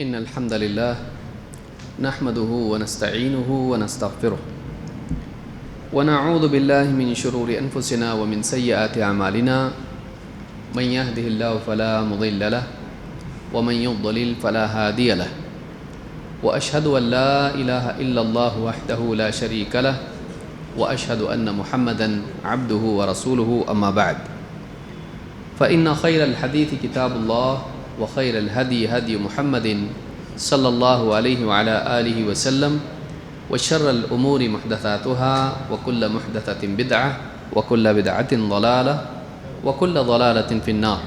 إن الحمد لله نحمده ونستعينه ونستغفره ونعوذ بالله من شرور أنفسنا ومن سيئات أعمالنا من يهده الله فلا مضل له ومن يضلل فلا هادي له وأشهد أن لا إله إلا الله وحده لا شريك له وأشهد أن محمدًا عبده ورسوله أما بعد فإن خير الحديث كتاب الله وخير الهدي هدي محمد صلى الله عليه وعلى آله وسلم وشر الأمور محدثاتها وكل محدثة بدعة وكل بدعة ضلالة وكل ضلالة في النار.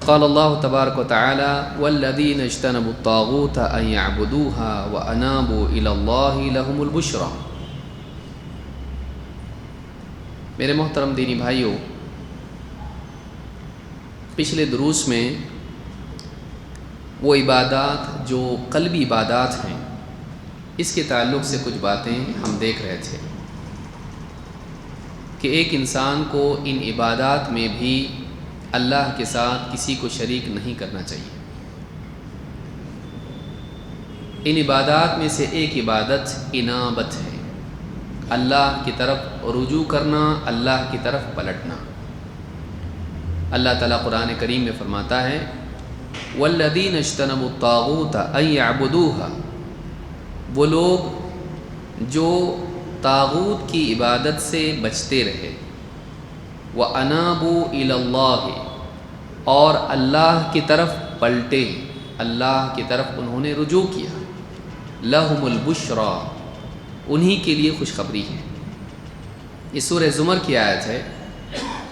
قال الله تبارك وتعالى والذين اجتنبوا الطاغوت أن يعبدوها وأنابوا إلى الله لهم البشرى. میرے محترم دینی بھائیوں، پچھلے دروس میں وہ عبادات جو قلبی عبادات ہیں اس کے تعلق سے کچھ باتیں ہم دیکھ رہے تھے کہ ایک انسان کو ان عبادات میں بھی اللہ کے ساتھ کسی کو شریک نہیں کرنا چاہیے. ان عبادات میں سے ایک عبادت انابت ہے، اللہ کی طرف رجوع کرنا، اللہ کی طرف پلٹنا. اللہ تعالیٰ قرآن کریم میں فرماتا ہے والذین اجتنبوا الطاغوت ان یعبدوها، وہ لوگ جو طاغوت کی عبادت سے بچتے رہے، وانابوا الی اللہ، اور اللہ کی طرف پلٹے، اللہ کی طرف انہوں نے رجوع کیا، لہم البشریٰ، انہی کے لیے خوشخبری ہے. یہ سورہ زمر کی آیت ہے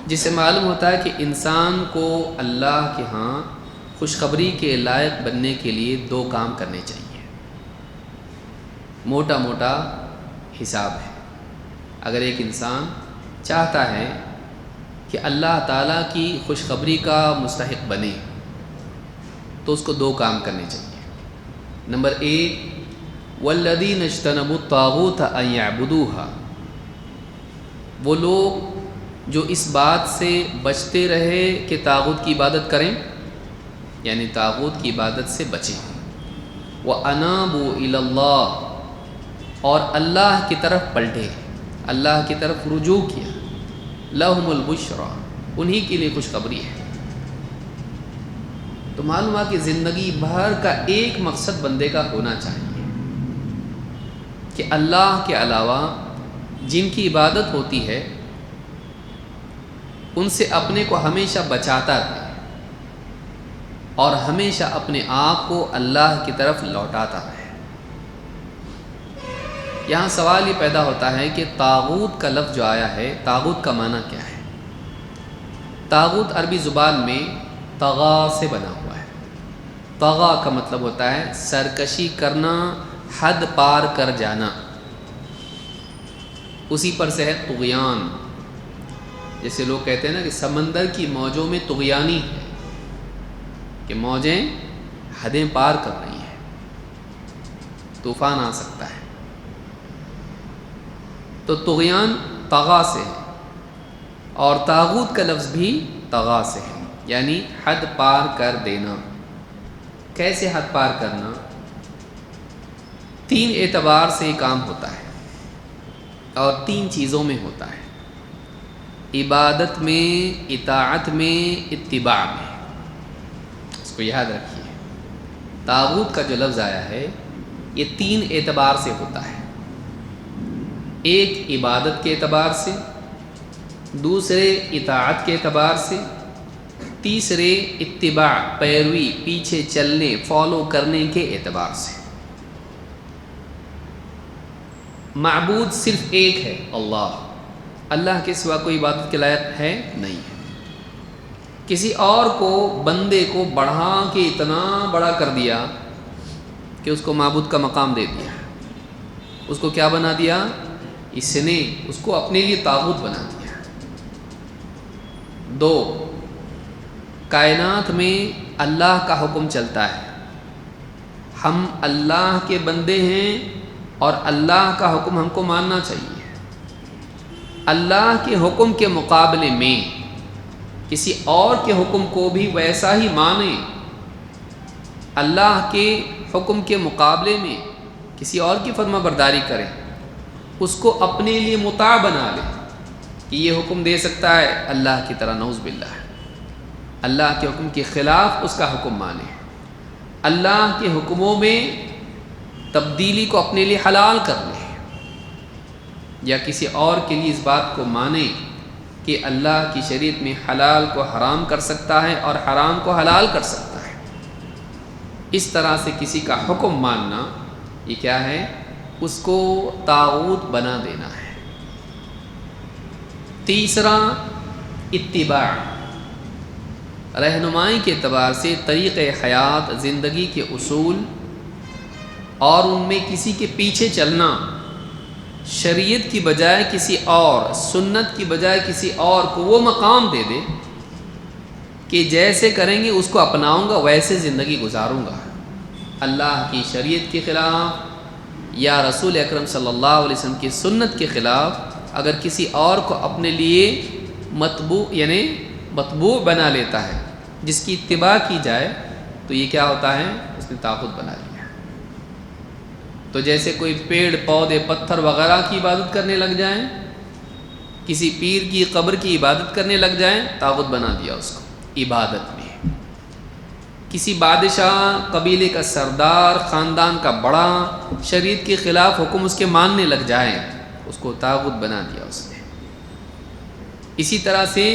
جس سے معلوم ہوتا ہے کہ انسان کو اللہ کے ہاں خوشخبری کے لائق بننے کے لیے دو کام کرنے چاہیے. موٹا موٹا حساب ہے. اگر ایک انسان چاہتا ہے کہ اللہ تعالیٰ کی خوشخبری کا مستحق بنے تو اس کو دو کام کرنے چاہیے. نمبر ایک، والذین اجتنبوا الطاغوت ان یعبدوها، وہ لوگ جو اس بات سے بچتے رہے کہ طاغوت کی عبادت کریں، یعنی طاغوت کی عبادت سے بچیں. وَأَنَابُوا إِلَى اللَّهِ، اور اللہ کی طرف پلٹے، اللہ کی طرف رجوع کیا، لَهُمُ الْبُشْرَى، انہی کے لیے خوشخبری ہے. تو معلوم ہے کہ زندگی بھر کا ایک مقصد بندے کا ہونا چاہیے کہ اللہ کے علاوہ جن کی عبادت ہوتی ہے ان سے اپنے کو ہمیشہ بچاتا رہے اور ہمیشہ اپنے آپ کو اللہ کی طرف لوٹاتا رہے. یہاں سوال یہ پیدا ہوتا ہے کہ طاغوت کا لفظ جو آیا ہے، طاغوت کا معنی کیا ہے؟ طاغوت عربی زبان میں طغا سے بنا ہوا ہے. طغا کا مطلب ہوتا ہے سرکشی کرنا، حد پار کر جانا. اسی پر سے ہے طغیان. جیسے لوگ کہتے ہیں نا کہ سمندر کی موجوں میں طغیانی ہے، کہ موجیں حدیں پار کر رہی ہیں، طوفان آ سکتا ہے. تو طغیان طغا سے ہے، اور طاغوت کا لفظ بھی طغا سے ہے، یعنی حد پار کر دینا. کیسے حد پار کرنا؟ تین اعتبار سے یہ کام ہوتا ہے اور تین چیزوں میں ہوتا ہے: عبادت میں، اطاعت میں، اتباع میں. اس کو یاد رکھیے، طاغوت کا جو لفظ آیا ہے یہ تین اعتبار سے ہوتا ہے. ایک عبادت کے اعتبار سے، دوسرے اطاعت کے اعتبار سے، تیسرے اتباع، پیروی، پیچھے چلنے، فالو کرنے کے اعتبار سے. معبود صرف ایک ہے، اللہ. اللہ کے سوا کوئی عبادت کے لائق ہے نہیں ہے. کسی اور کو، بندے کو بڑھا کے اتنا بڑا کر دیا کہ اس کو معبود کا مقام دے دیا. اس کو کیا بنا دیا؟ اس نے اس کو اپنے لیے طاغوت بنا دیا. دو، کائنات میں اللہ کا حکم چلتا ہے، ہم اللہ کے بندے ہیں اور اللہ کا حکم ہم کو ماننا چاہیے. اللہ کے حکم کے مقابلے میں کسی اور کے حکم کو بھی ویسا ہی مانیں. اللہ کے حکم کے مقابلے میں کسی اور کی فرما برداری کرے، اس کو اپنے لیے مطاع بنا لے کہ یہ حکم دے سکتا ہے اللہ کی طرح، نعوذ باللہ، اللہ کے حکم کے خلاف اس کا حکم مانے، اللہ کے حکموں میں تبدیلی کو اپنے لیے حلال کر لے، یا کسی اور کے لیے اس بات کو مانے کہ اللہ کی شریعت میں حلال کو حرام کر سکتا ہے اور حرام کو حلال کر سکتا ہے، اس طرح سے کسی کا حکم ماننا یہ کیا ہے؟ اس کو طاغوت بنا دینا ہے۔ تیسرا، اتباع، رہنمائی کے اعتبار سے طریقۂ حیات، زندگی کے اصول اور ان میں کسی کے پیچھے چلنا، شریعت کی بجائے کسی اور، سنت کی بجائے کسی اور کو وہ مقام دے دے کہ جیسے کریں گے اس کو اپناؤں گا، ویسے زندگی گزاروں گا۔ اللہ کی شریعت کے خلاف یا رسول اکرم صلی اللہ علیہ وسلم کی سنت کے خلاف اگر کسی اور کو اپنے لیے متبوع بنا لیتا ہے، جس کی اتباع کی جائے، تو یہ کیا ہوتا ہے؟ اس نے طاغوت بنا لیا۔ تو جیسے کوئی پیڑ پودے پتھر وغیرہ کی عبادت کرنے لگ جائیں، کسی پیر کی قبر کی عبادت کرنے لگ جائیں، طاغوت بنا دیا اس کو عبادت میں۔ کسی بادشاہ، قبیلے کا سردار، خاندان کا بڑا شریعت کے خلاف حکم اس کے ماننے لگ جائیں، اس کو طاغوت بنا دیا اس نے۔ اسی طرح سے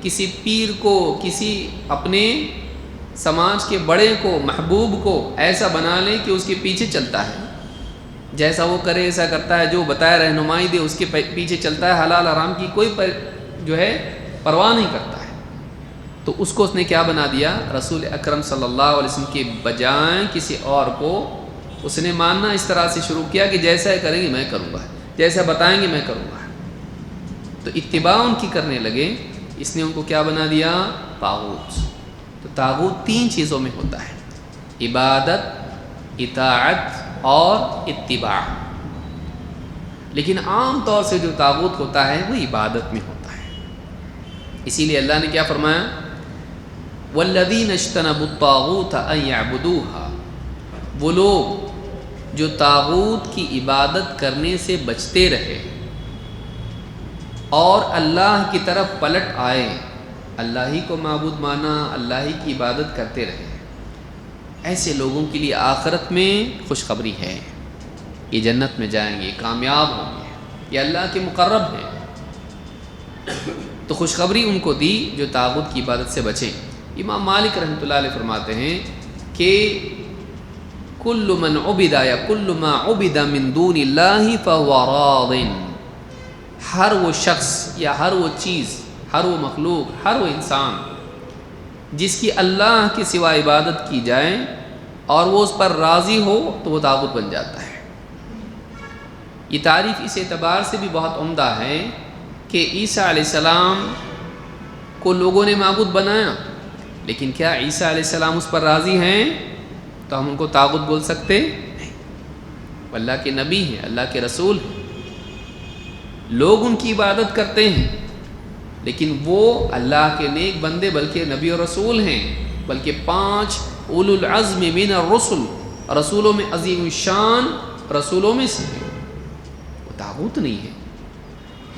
کسی پیر کو، کسی اپنے سماج کے بڑے کو، محبوب کو ایسا بنا لے کہ اس کے پیچھے چلتا ہے، جیسا وہ کرے ایسا کرتا ہے، جو بتائے رہنمائی دے اس کے پیچھے چلتا ہے، حلال حرام کی کوئی پرواہ نہیں کرتا ہے، تو اس کو اس نے کیا بنا دیا؟ رسول اکرم صلی اللہ علیہ وسلم کے بجائے کسی اور کو اس نے ماننا اس طرح سے شروع کیا کہ جیسا کریں گے میں کروں گا، جیسا بتائیں گے میں کروں گا۔ تو اتباع ان کی کرنے لگے، اس نے ان کو کیا بنا دیا؟ طاغوت۔ تو طاغوت تین چیزوں میں ہوتا ہے: عبادت، اطاعت اور اتباع۔ لیکن عام طور سے جو طاغوت ہوتا ہے وہ عبادت میں ہوتا ہے۔ اسی لیے اللہ نے کیا فرمایا؟ والذین اجتنبوا الطاغوت ان یعبدوها، وہ لوگ جو طاغوت کی عبادت کرنے سے بچتے رہے اور اللہ کی طرف پلٹ آئے، اللہ ہی کو معبود مانا، اللہ ہی کی عبادت کرتے رہے، ایسے لوگوں کے لیے آخرت میں خوشخبری ہے، یہ جنت میں جائیں گے، کامیاب ہوں گے، یہ اللہ کے مقرب ہیں۔ تو خوشخبری ان کو دی جو طاغوت کی عبادت سے بچیں۔ امام مالک رحمۃ اللہ علیہ فرماتے ہیں کہ کل من عبد یا کل ما عبد من دون اللہ فهو راض، ہر وہ شخص یا ہر وہ چیز، ہر وہ مخلوق، ہر وہ انسان جس کی اللہ کے سوا عبادت کی جائے اور وہ اس پر راضی ہو تو وہ طاغوت بن جاتا ہے۔ یہ تعریف اس اعتبار سے بھی بہت عمدہ ہے کہ عیسیٰ علیہ السلام کو لوگوں نے معبود بنایا، لیکن کیا عیسیٰ علیہ السلام اس پر راضی ہیں؟ تو ہم ان کو طاغوت بول سکتے نہیں۔ وہ اللہ کے نبی ہیں، اللہ کے رسول ہیں، لوگ ان کی عبادت کرتے ہیں، لیکن وہ اللہ کے نیک بندے بلکہ نبی اور رسول ہیں، بلکہ 5 اولو العزم من الرسل، رسولوں میں عظیم الشان رسولوں میں سے ہیں، وہ طاغوت نہیں ہے۔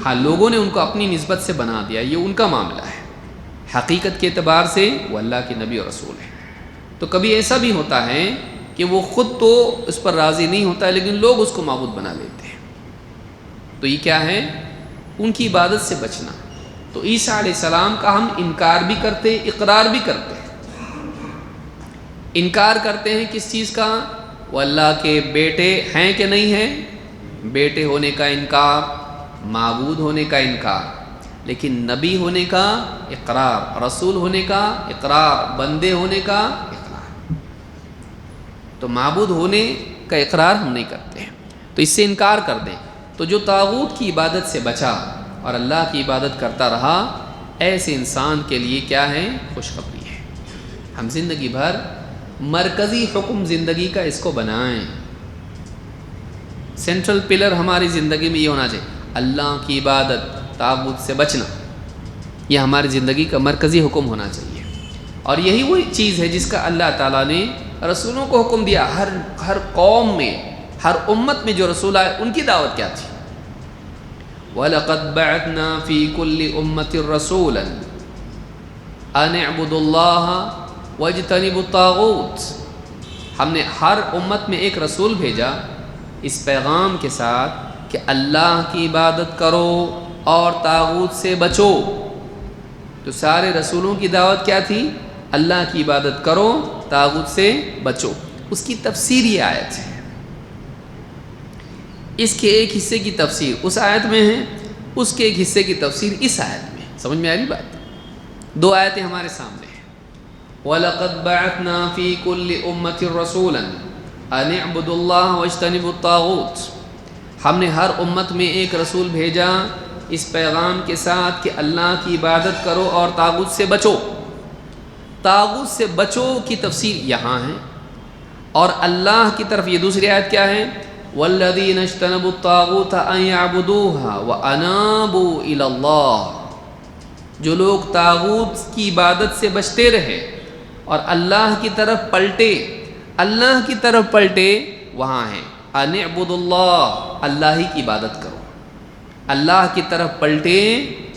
ہاں لوگوں نے ان کو اپنی نسبت سے بنا دیا، یہ ان کا معاملہ ہے، حقیقت کے اعتبار سے وہ اللہ کے نبی اور رسول ہیں۔ تو کبھی ایسا بھی ہوتا ہے کہ وہ خود تو اس پر راضی نہیں ہوتا ہے، لیکن لوگ اس کو معبود بنا لیتے ہیں، تو یہ کیا ہے؟ ان کی عبادت سے بچنا۔ تو عیسیٰ علیہ السلام کا ہم انکار بھی کرتے، اقرار بھی کرتے ہیں۔ انکار کرتے ہیں کس چیز کا؟ وہ اللہ کے بیٹے ہیں کہ نہیں ہیں، بیٹے ہونے کا انکار، معبود ہونے کا انکار، لیکن نبی ہونے کا اقرار، رسول ہونے کا اقرار، بندے ہونے کا اقرار۔ تو معبود ہونے کا اقرار ہم نہیں کرتے ہیں، تو اس سے انکار کر دیں۔ تو جو طاغوت کی عبادت سے بچا اور اللہ کی عبادت کرتا رہا، ایسے انسان کے لیے کیا ہے؟ خوشخبری ہے۔ ہم زندگی بھر مرکزی حکم زندگی کا اس کو بنائیں، سینٹرل پلر ہماری زندگی میں یہ ہونا چاہیے، اللہ کی عبادت، طاغوت سے بچنا، یہ ہماری زندگی کا مرکزی حکم ہونا چاہیے۔ اور یہی وہی چیز ہے جس کا اللہ تعالیٰ نے رسولوں کو حکم دیا، ہر قوم میں، ہر امت میں جو رسول آئے ان کی دعوت کیا تھی؟ وَلَقَدْ بَعَثْنَا فِي كُلِّ أُمَّةٍ رَسُولًا أَنِ اعْبُدُوا اللَّهَ وَاجْتَنِبُوا الطَّاغُوتَ، ہم نے ہر امت میں ایک رسول بھیجا اس پیغام کے ساتھ کہ اللہ کی عبادت کرو اور طاغوت سے بچو۔ تو سارے رسولوں کی دعوت کیا تھی؟ اللہ کی عبادت کرو، طاغوت سے بچو۔ اس کی تفسیر یہ آیت ہے، اس کے ایک حصے کی تفسیر اس آیت میں ہے، اس کے ایک حصے کی تفسیر اس آیت میں۔ سمجھ میں آ رہی بات؟ دو آیتیں ہمارے سامنے ہیں۔ وَلَقَدْ بَعَثْنَا فِي كُلِّ أُمَّةٍ رَسُولًا أَنِ اعْبُدُوا اللَّهَ وَاجْتَنِبُوا الطَّاغُوتَ، ہم نے ہر امت میں ایک رسول بھیجا اس پیغام کے ساتھ کہ اللہ کی عبادت کرو اور طاغوت سے بچو۔ طاغوت سے بچو کی تفسیر یہاں ہے، اور اللہ کی طرف یہ دوسری آیت کیا ہے؟ وَالَّذِينَ اجْتَنَبُوا الطَّاغُوتَ أَن يَعْبُدُوهَا وَأَنَابُوا إِلَى اللَّهِ، جو لوگ طاغوت کی عبادت سے بچتے رہے اور اللہ کی طرف پلٹے، اللہ کی طرف پلٹے، وہاں ہے أَنِ اعْبُدُوا اللَّهَ، اللہ ہی کی عبادت کرو۔ اللہ کی طرف پلٹے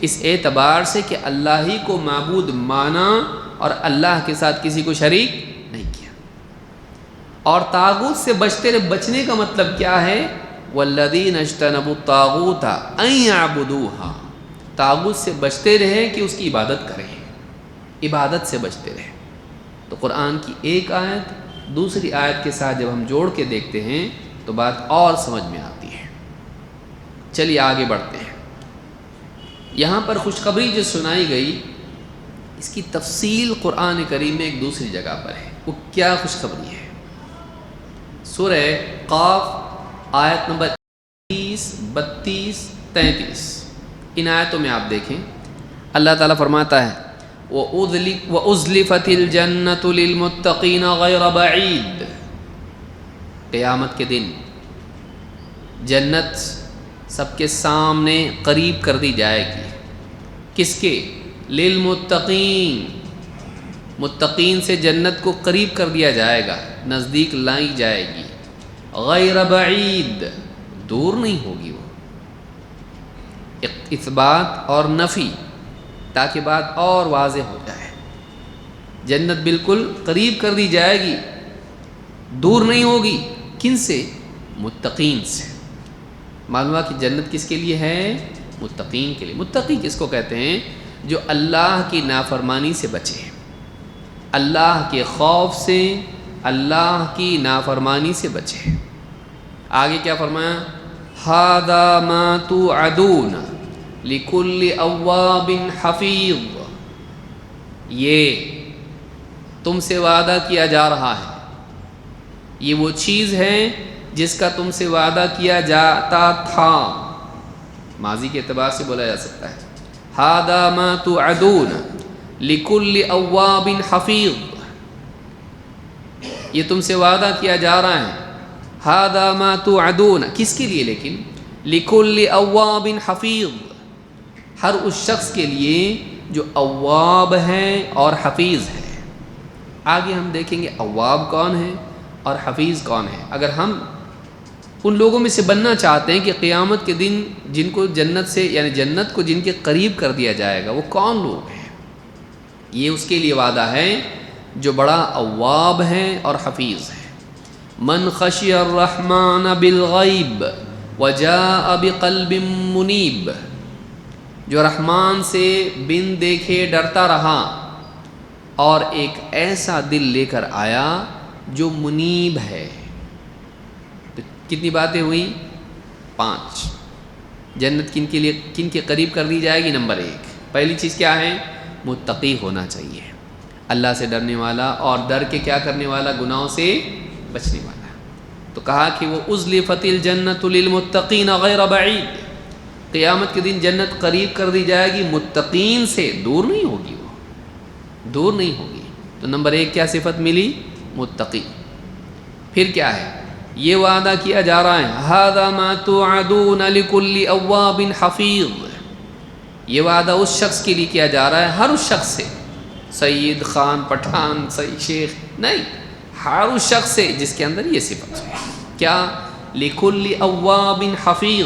اس اعتبار سے کہ اللہ ہی کو معبود مانا اور اللہ کے ساتھ کسی کو شریک نہیں کیا۔ اور طاغوت سے بچنے کا مطلب کیا ہے؟ وَالَّذِينَ اجْتَنَبُوا الطَّاغُوتَ أَن يَعْبُدُوهَا، طاغوت سے بچتے رہیں کہ اس کی عبادت کریں، عبادت سے بچتے رہیں۔ تو قرآن کی ایک آیت دوسری آیت کے ساتھ جب ہم جوڑ کے دیکھتے ہیں تو بات اور سمجھ میں آتی ہے۔ چلیے آگے بڑھتے ہیں۔ یہاں پر خوشخبری جو سنائی گئی اس کی تفصیل قرآن کریم میں ایک دوسری جگہ پر ہے۔ وہ کیا خوشخبری ہے؟ سورہ قاف آیت نمبر 30، 32، 33، ان آیتوں میں آپ دیکھیں اللہ تعالیٰ فرماتا ہے وَأُزْلِفَتِ الْجَنَّةُ لِلْمُتَّقِينَ غَيْرَ بَعِيدٍ، قیامت کے دن جنت سب کے سامنے قریب کر دی جائے گی۔ کس کے؟ للمتقین، متقین سے جنت کو قریب کر دیا جائے گا، نزدیک لائی جائے گی۔ غیر بعید، دور نہیں ہوگی وہ۔ اثبات اور نفی تاکہ بات اور واضح ہو جائے۔ جنت بالکل قریب کر دی جائے گی، دور نہیں ہوگی۔ کن سے؟ متقین سے۔ معلوم ہوا کہ جنت کس کے لیے ہے؟ متقین کے لیے۔ متقی کس کو کہتے ہیں؟ جو اللہ کی نافرمانی سے بچے، اللہ کے خوف سے، اللہ کی نافرمانی سے بچے۔ آگے کیا فرمایا؟ ھذا ما توعدون لکل اواب حفیظ، یہ تم سے وعدہ کیا جا رہا ہے، یہ وہ چیز ہے جس کا تم سے وعدہ کیا جاتا تھا۔ ماضی کے اعتبار سے بولا جا سکتا ہے ھذا ما توعدون لکل اواب حفیظ، یہ تم سے وعدہ کیا جا رہا ہے۔ ھذا ما توعدون کس کے لیے؟ لیکن لکل اواب حفیظ، ہر اس شخص کے لیے جو اواب ہے اور حفیظ ہے۔ آگے ہم دیکھیں گے اواب کون ہے اور حفیظ کون ہے۔ اگر ہم ان لوگوں میں سے بننا چاہتے ہیں کہ قیامت کے دن جن کو جنت سے، یعنی جنت کو جن کے قریب کر دیا جائے گا، وہ کون لوگ ہیں؟ یہ اس کے لیے وعدہ ہے جو بڑا اواب ہے اور حفیظ ہے۔ من خشی الرحمن بالغیب وجاء بقلب منیب، جو رحمان سے بن دیکھے ڈرتا رہا اور ایک ایسا دل لے کر آیا جو منیب ہے۔ تو کتنی باتیں ہوئیں؟ 5۔ جنت کن کے لیے، کن کے قریب کر دی جائے گی؟ نمبر 1، پہلی چیز کیا ہے؟ متقی ہونا چاہیے، اللہ سے ڈرنے والا اور ڈر کے کیا کرنے والا؟ گناہوں سے بچنے والا۔ تو کہا کہ وہ ازلفت الجنۃ للمتقین غیر بعید، قیامت کے دن جنت قریب کر دی جائے گی، متقین سے، دور نہیں ہوگی، وہ دور نہیں ہوگی۔ تو نمبر 1 کیا صفت ملی؟ متقی۔ پھر کیا ہے؟ یہ وعدہ کیا جا رہا ہے ھذا ما توعدون لکل اواب حفیظ، یہ وعدہ اس شخص کے لیے کیا جا رہا ہے، ہر اس شخص سے، سید، خان، پٹھان، شیخ نہیں، ہر اس شخص سے جس کے اندر یہ صفت ہے. کیا؟ لکل اواب حفیظ،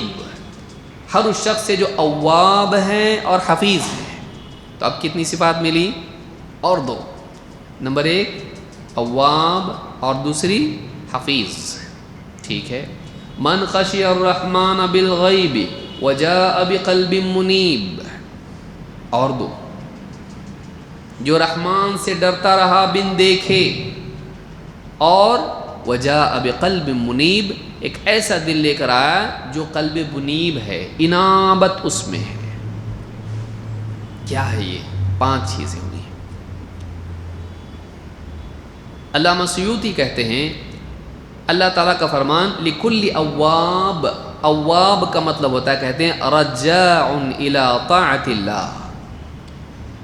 ہر اس شخص سے جو اواب ہیں اور حفیظ ہیں. تو اب کتنی صفات ملی؟ اور دو. نمبر 1 اواب اور دوسری حفیظ. ٹھیک ہے. من خشی الرحمن بالغیب وجاء بقلب منیب. اور دو، جو رحمان سے ڈرتا رہا بن دیکھے، اور وجاء بقلب منیب، ایک ایسا دل لے کر آیا جو قلب منیب ہے، انابت اس میں ہے. کیا ہے یہ؟ 5 چیزیں ہوئی. علامہ سیوطی کہتے ہیں اللہ تعالیٰ کا فرمان لکل اواب، اواب کا مطلب ہوتا ہے، کہتے ہیں رجاع الی طاعت اللہ،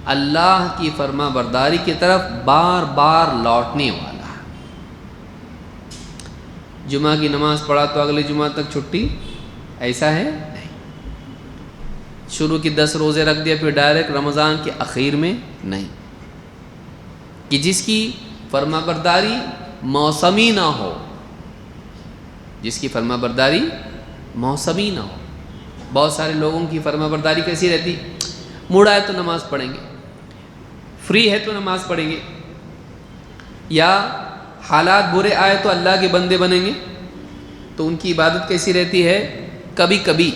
اللہ کی فرما برداری کی طرف بار بار لوٹنے والا. جمعہ کی نماز پڑھا تو اگلے جمعہ تک چھٹی، ایسا ہے نہیں. شروع کی 10 روزے رکھ دیا پھر ڈائریکٹ رمضان کے اخیر میں نہیں. کہ جس کی فرما برداری موسمی نہ ہو، جس کی فرما برداری موسمی نہ ہو. بہت سارے لوگوں کی فرما برداری کیسی رہتی؟ موڈ آئے تو نماز پڑھیں گے، فری ہے تو نماز پڑھیں گے، یا حالات برے آئے تو اللہ کے بندے بنیں گے. تو ان کی عبادت کیسی رہتی ہے؟ کبھی کبھی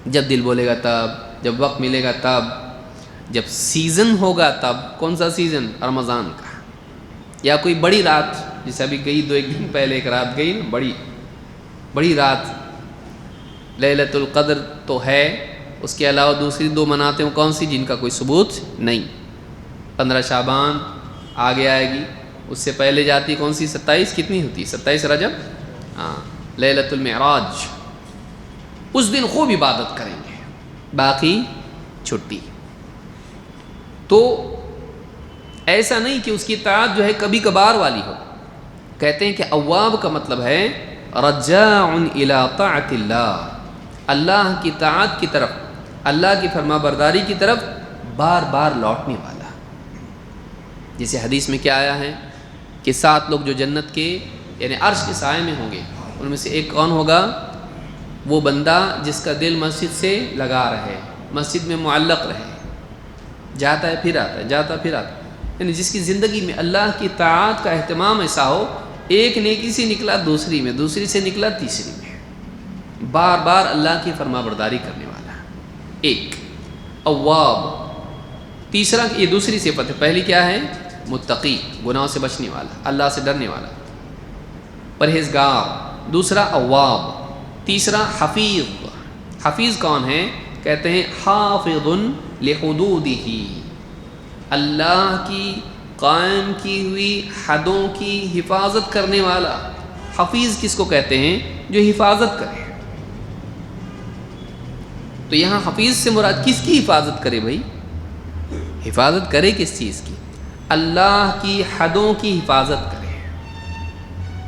جب دل بولے گا تب، جب وقت ملے گا تب، جب سیزن ہوگا تب. کون سا سیزن؟ رمضان کا. یا کوئی بڑی رات، جیسے ابھی گئی 2-1 دن پہلے ایک رات گئی نا، بڑی رات لیلۃ القدر تو ہے. اس کے علاوہ دوسری 2 مناتے ہیں کون سی؟ جن کا کوئی ثبوت نہیں. 15 شعبان آگے آئے گی، اس سے پہلے جاتی کون سی؟ 27 کتنی ہوتی؟ 27 رجب، ہاں، لیلۃ المعراج. اس دن خوب عبادت کریں گے، باقی چھٹی. تو ایسا نہیں کہ اس کی اطاعت جو ہے کبھی کبھار والی ہو. کہتے ہیں کہ اواب کا مطلب ہے رجاع الی طاعت اللہ، اللہ کی طاعت کی طرف، اللہ کی فرما برداری کی طرف بار بار لوٹنے والا. جیسے حدیث میں کیا آیا ہے کہ 7 لوگ جو جنت کے یعنی عرش کے سائے میں ہوں گے، ان میں سے ایک کون ہوگا؟ وہ بندہ جس کا دل مسجد سے لگا رہے، مسجد میں معلق رہے، جاتا ہے پھر آتا ہے، جاتا پھر آتا ہے. یعنی جس کی زندگی میں اللہ کی طاعت کا اہتمام ایسا ہو، ایک نیکی سے نکلا دوسری میں، دوسری سے نکلا تیسری میں، بار بار اللہ کی فرما برداری کرنے والا. ایک اواب. تیسرا، یہ دوسری صفت ہے. پہلی کیا ہے؟ متقی، گناہوں سے بچنے والا، اللہ سے ڈرنے والا، پرہیزگار. دوسرا اواب. تیسرا حفیظ. حفیظ کون ہے؟ کہتے ہیں حافظ لحدودہ، اللہ کی قائم کی ہوئی حدوں کی حفاظت کرنے والا. حفیظ کس کو کہتے ہیں؟ جو حفاظت کرے. تو یہاں حفیظ سے مراد کس کی حفاظت کرے بھائی؟ حفاظت کرے کس چیز کی؟ اللہ کی حدوں کی حفاظت کرے.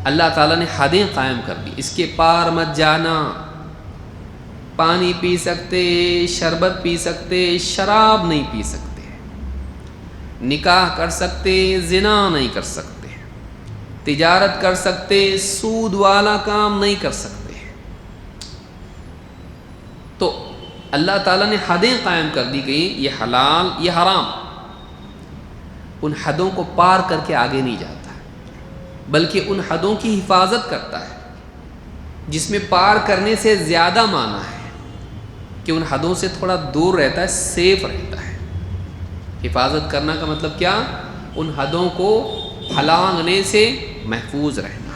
اللہ تعالیٰ نے حدیں قائم کر دی، اس کے پار مت جانا. پانی پی سکتے، شربت پی سکتے، شراب نہیں پی سکتے، نکاح کر سکتے، زنا نہیں کر سکتے، تجارت کر سکتے، سود والا کام نہیں کر سکتے. تو اللہ تعالیٰ نے حدیں قائم کر دی گئی، یہ حلال یہ حرام. ان حدوں کو پار کر کے آگے نہیں جاتا، بلکہ ان حدوں کی حفاظت کرتا ہے، جس میں پار کرنے سے زیادہ معنی ہے کہ ان حدوں سے تھوڑا دور رہتا ہے، سیف رہتا ہے. حفاظت کرنا کا مطلب کیا؟ ان حدوں کو پھلانگنے سے محفوظ رہنا،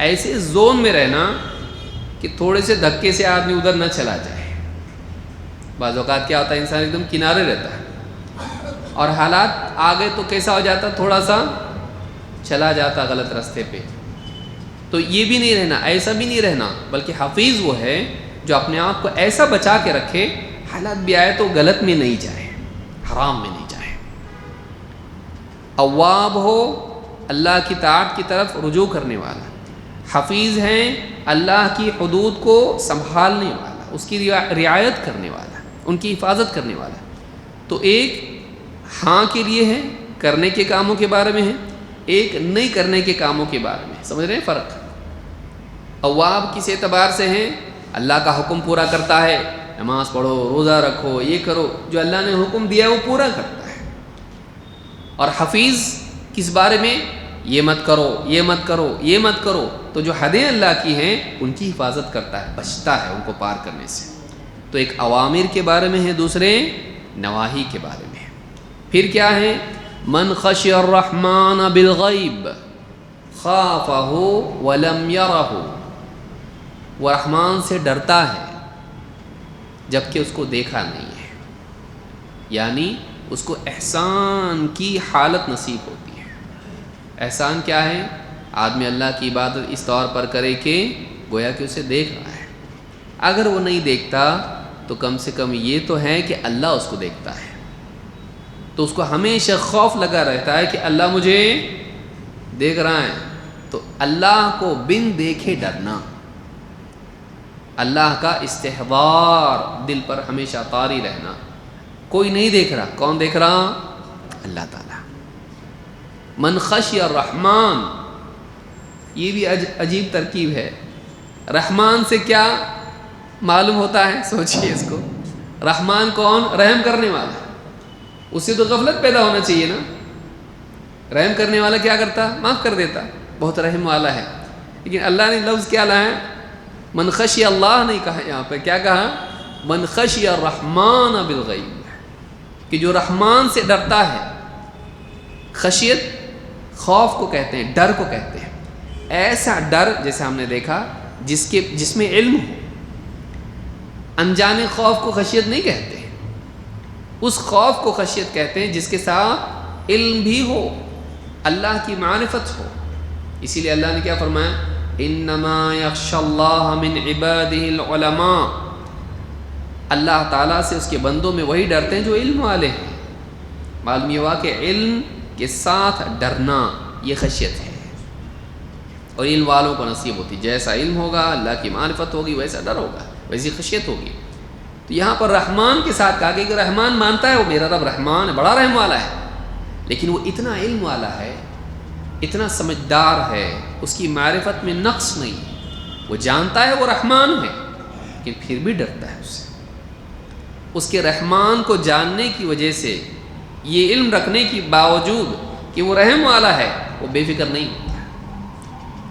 ایسے زون میں رہنا کہ تھوڑے سے دھکے سے آدمی ادھر نہ چلا جائے. بعض اوقات کیا ہوتا ہے، انسان ایک دم کنارے رہتا ہے اور حالات آگے تو کیسا ہو جاتا، تھوڑا سا چلا جاتا غلط راستے پہ. تو یہ بھی نہیں رہنا، ایسا بھی نہیں رہنا، بلکہ حفیظ وہ ہے جو اپنے آپ کو ایسا بچا کے رکھے، حالات بھی آئے تو غلط میں نہیں جائے، حرام میں نہیں جائے. اواب ہو، اللہ کی طاعت کی طرف رجوع کرنے والا. حفیظ ہیں، اللہ کی حدود کو سنبھالنے والا، اس کی رعایت کرنے والا، ان کی حفاظت کرنے والا. تو ایک ہاں کے لیے ہے، کرنے کے کاموں کے بارے میں ہے، ایک نہیں کرنے کے کاموں کے بارے میں. سمجھ رہے ہیں فرق؟ اواب کس اعتبار سے ہیں؟ اللہ کا حکم پورا کرتا ہے، نماز پڑھو، روزہ رکھو، یہ کرو، جو اللہ نے حکم دیا ہے وہ پورا کرتا ہے. اور حفیظ کس بارے میں؟ یہ مت کرو، یہ مت کرو، یہ مت کرو. تو جو حدیں اللہ کی ہیں ان کی حفاظت کرتا ہے، بچتا ہے ان کو پار کرنے سے. تو ایک اوامر کے بارے میں ہے، دوسرے نواہی کے بارے میں. پھر کیا ہے؟ من خشی الرحمن بالغیب خافہ ولم یرہ، وہ رحمان سے ڈرتا ہے جبکہ اس کو دیکھا نہیں ہے. یعنی اس کو احسان کی حالت نصیب ہوتی ہے. احسان کیا ہے؟ آدمی اللہ کی عبادت اس طور پر کرے کہ گویا کہ اسے دیکھ رہا ہے. اگر وہ نہیں دیکھتا تو کم سے کم یہ تو ہے کہ اللہ اس کو دیکھتا ہے. تو اس کو ہمیشہ خوف لگا رہتا ہے کہ اللہ مجھے دیکھ رہا ہے. تو اللہ کو بن دیکھے ڈرنا، اللہ کا استحضار دل پر ہمیشہ طاری رہنا. کوئی نہیں دیکھ رہا، کون دیکھ رہا؟ اللہ تعالیٰ. من خشی الرحمن، یہ بھی عجیب ترکیب ہے. رحمان سے کیا معلوم ہوتا ہے؟ سوچئے اس کو. رحمان کون؟ رحم کرنے والا. اس سے تو غفلت پیدا ہونا چاہیے نا. رحم کرنے والا کیا کرتا؟ معاف کر دیتا، بہت رحم والا ہے. لیکن اللہ نے لفظ کیا لایا؟ من خشی اللہ نہیں کہا یہاں پہ. کیا کہا؟ من خشی الرحمن بالغیب، کہ جو رحمان سے ڈرتا ہے. خشیت خوف کو کہتے ہیں، ڈر کو کہتے ہیں. ایسا ڈر جیسے ہم نے دیکھا جس میں علم ہو. انجانے خوف کو خشیت نہیں کہتے، اس خوف کو خشیت کہتے ہیں جس کے ساتھ علم بھی ہو، اللہ کی معرفت ہو. اسی لیے اللہ نے کیا فرمایا؟ انما یخشی اللہ من عبادہ العلماء. اللہ تعالیٰ سے اس کے بندوں میں وہی ڈرتے ہیں جو علم والے ہیں. معلوم یہ ہوا کہ علم کے ساتھ ڈرنا یہ خشیت ہے، اور علم والوں کو نصیب ہوتی. جیسا علم ہوگا، اللہ کی معرفت ہوگی، ویسا ڈر ہوگا، ویسی خشیت ہوگی. تو یہاں پر رحمان کے ساتھ کہا کہ رحمان مانتا ہے وہ میرا رب رحمان ہے، بڑا رحم والا ہے، لیکن وہ اتنا علم والا ہے، اتنا سمجھدار ہے، اس کی معرفت میں نقص نہیں. وہ جانتا ہے وہ رحمان ہے، لیکن پھر بھی ڈرتا ہے اس سے. اس کے رحمان کو جاننے کی وجہ سے، یہ علم رکھنے کی باوجود کہ وہ رحم والا ہے، وہ بے فکر نہیں ہوتا.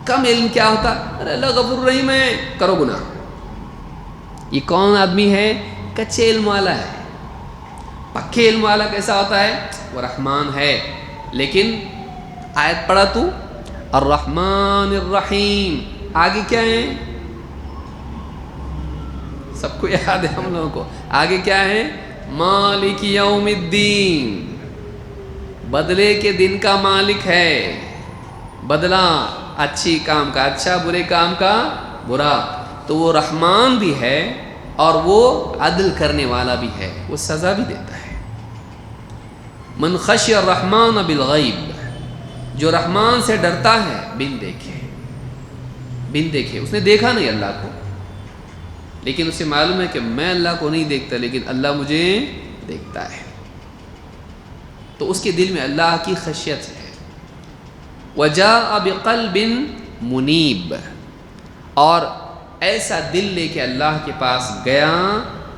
کم علم کیا ہوتا؟ ارے اللہ غفور رحیم ہے، کرو گناہ. یہ کون آدمی ہے؟ کچے علم والا ہے. پکے علم والا کیسا ہوتا ہے؟ وہ رحمان ہے، لیکن آیت پڑھا تو الرحمن الرحیم، آگے کیا ہے؟ سب کو یاد ہے ہم لوگوں کو. آگے کیا ہے؟ مالک یوم الدین، بدلے کے دن کا مالک ہے. بدلہ اچھی کام کا اچھا، برے کام کا برا. تو وہ رحمان بھی ہے اور وہ عدل کرنے والا بھی ہے، وہ سزا بھی دیتا ہے. من خشی الرحمن بالغیب، جو رحمان سے ڈرتا ہے بن دیکھے. بن دیکھے، اس نے دیکھا نہیں اللہ کو، لیکن اسے معلوم ہے کہ میں اللہ کو نہیں دیکھتا، لیکن اللہ مجھے دیکھتا ہے. تو اس کے دل میں اللہ کی خشیت ہے. وجاء بقلب منیب، اور ایسا دل لے کے اللہ کے پاس گیا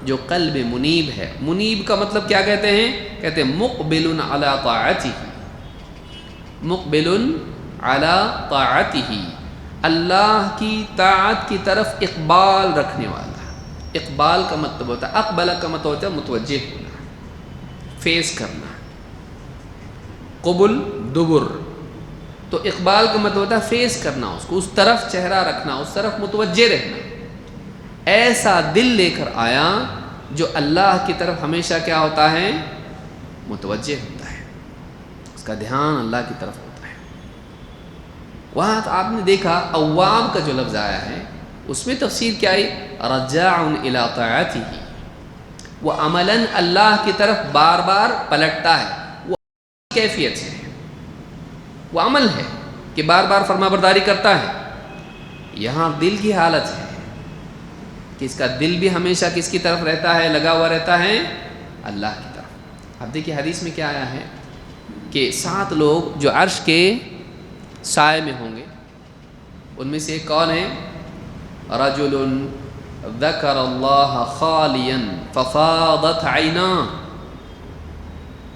جو قلب منیب ہے. منیب کا مطلب کیا کہتے ہیں؟ کہتے ہیں مقبل علی طاعتہ. مقبل علی طاعتہ، اللہ کی طاعت کی طرف اقبال رکھنے والا. اقبال کا مطلب ہوتا ہے، اقبل کا مطلب ہوتا ہے متوجہ ہونا، فیس کرنا. قبل دبر، تو اقبال کا مطلب ہوتا ہے فیس کرنا، اس کو اس طرف چہرہ رکھنا، اس طرف متوجہ رہنا. ایسا دل لے کر آیا جو اللہ کی طرف ہمیشہ کیا ہوتا ہے؟ متوجہ ہوتا ہے، اس کا دھیان اللہ کی طرف ہوتا ہے. وہاں آپ نے دیکھا اواب کا جو لفظ آیا ہے اس میں تفسیر کیا ہے؟ رجاع الی طاعتہ، وہ عملاً اللہ کی طرف بار بار پلٹتا ہے. وہ کیفیت ہے، وہ عمل ہے کہ بار بار فرما برداری کرتا ہے. یہاں دل کی حالت ہے کہ اس کا دل بھی ہمیشہ کس کی طرف رہتا ہے؟ لگا ہوا رہتا ہے اللہ کی طرف. اب دیکھیے حدیث میں کیا آیا ہے کہ 7 لوگ جو عرش کے سائے میں ہوں گے۔ ان میں سے ایک کون ہے؟ رجل ذکر اللہ خالیا ففاضت عیناہ،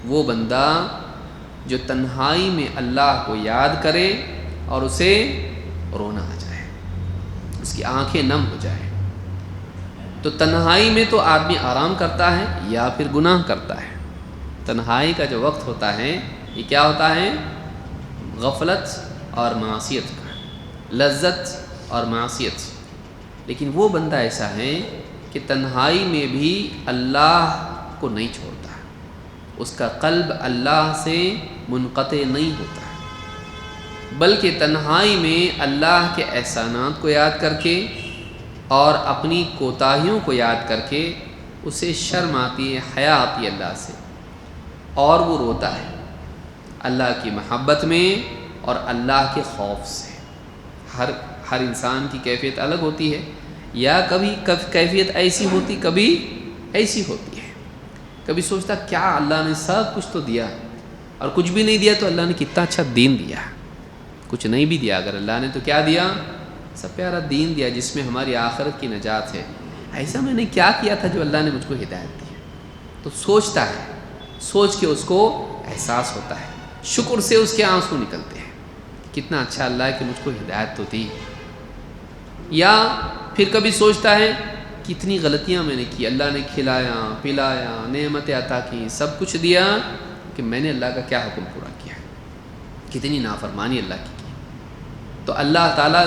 وہ بندہ جو تنہائی میں اللہ کو یاد کرے اور اسے رونا آ جائے، اس کی آنکھیں نم ہو جائے۔ تو تنہائی میں تو آدمی آرام کرتا ہے یا پھر گناہ کرتا ہے۔ تنہائی کا جو وقت ہوتا ہے یہ کیا ہوتا ہے؟ غفلت اور معصیت کا، لذت اور معصیت۔ لیکن وہ بندہ ایسا ہے کہ تنہائی میں بھی اللہ کو نہیں چھوڑتا، اس کا قلب اللہ سے منقطع نہیں ہوتا، بلکہ تنہائی میں اللہ کے احسانات کو یاد کر کے اور اپنی کوتاہیوں کو یاد کر کے اسے شرم آتی ہے، حیا آتی ہے اللہ سے، اور وہ روتا ہے اللہ کی محبت میں اور اللہ کے خوف سے۔ ہر انسان کی کیفیت الگ ہوتی ہے، یا کبھی کیفیت ایسی ہوتی، کبھی ایسی ہوتی ہے۔ کبھی سوچتا کیا اللہ نے سب کچھ تو دیا، اور کچھ بھی نہیں دیا تو اللہ نے کتنا اچھا دین دیا۔ کچھ نہیں بھی دیا اگر اللہ نے تو کیا دیا؟ سب پیارا دین دیا جس میں ہماری آخرت کی نجات ہے۔ ایسا میں نے کیا کیا تھا جو اللہ نے مجھ کو ہدایت دی؟ تو سوچتا ہے، سوچ کے اس کو احساس ہوتا ہے، شکر سے اس کے آنسو نکلتے ہیں، کتنا اچھا اللہ ہے کہ مجھ کو ہدایت تو دی۔ یا پھر کبھی سوچتا ہے کتنی غلطیاں میں نے کی، اللہ نے کھلایا پلایا، نعمتیں عطا کی، سب کچھ دیا، کہ میں نے اللہ کا کیا حکم پورا کیا، کتنی نافرمانی اللہ کی۔ تو اللہ تعالیٰ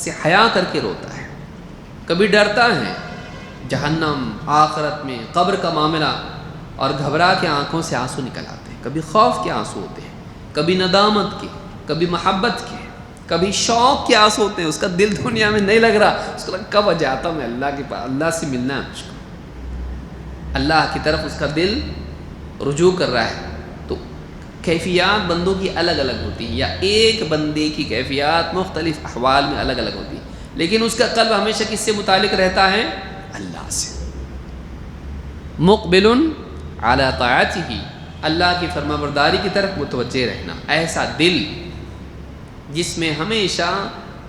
سے حیا کر کے روتا ہے۔ کبھی ڈرتا ہے جہنم، آخرت میں، قبر کا معاملہ، اور گھبرا کے آنکھوں سے آنسو نکل آتے ہیں۔ کبھی خوف کے آنسو ہوتے ہیں، کبھی ندامت کے، کبھی محبت کے، کبھی شوق کے آنسو ہوتے ہیں۔ اس کا دل دنیا میں نہیں لگ رہا، اس کو لگا کب جاتا میں اللہ کے پاس، اللہ سے ملنا ہے مجھ کو، اللہ کی طرف اس کا دل رجوع کر رہا ہے۔ تو کیفیات بندوں کی الگ الگ ہوتی ہیں، یا ایک بندے کی کیفیات مختلف احوال میں الگ الگ ہوتی ہے، لیکن اس کا قلب ہمیشہ کس سے متعلق رہتا ہے؟ اللہ سے۔ مقبل علی طاعتہ، اللہ کی فرما برداری کی طرف متوجہ رہنا، ایسا دل جس میں ہمیشہ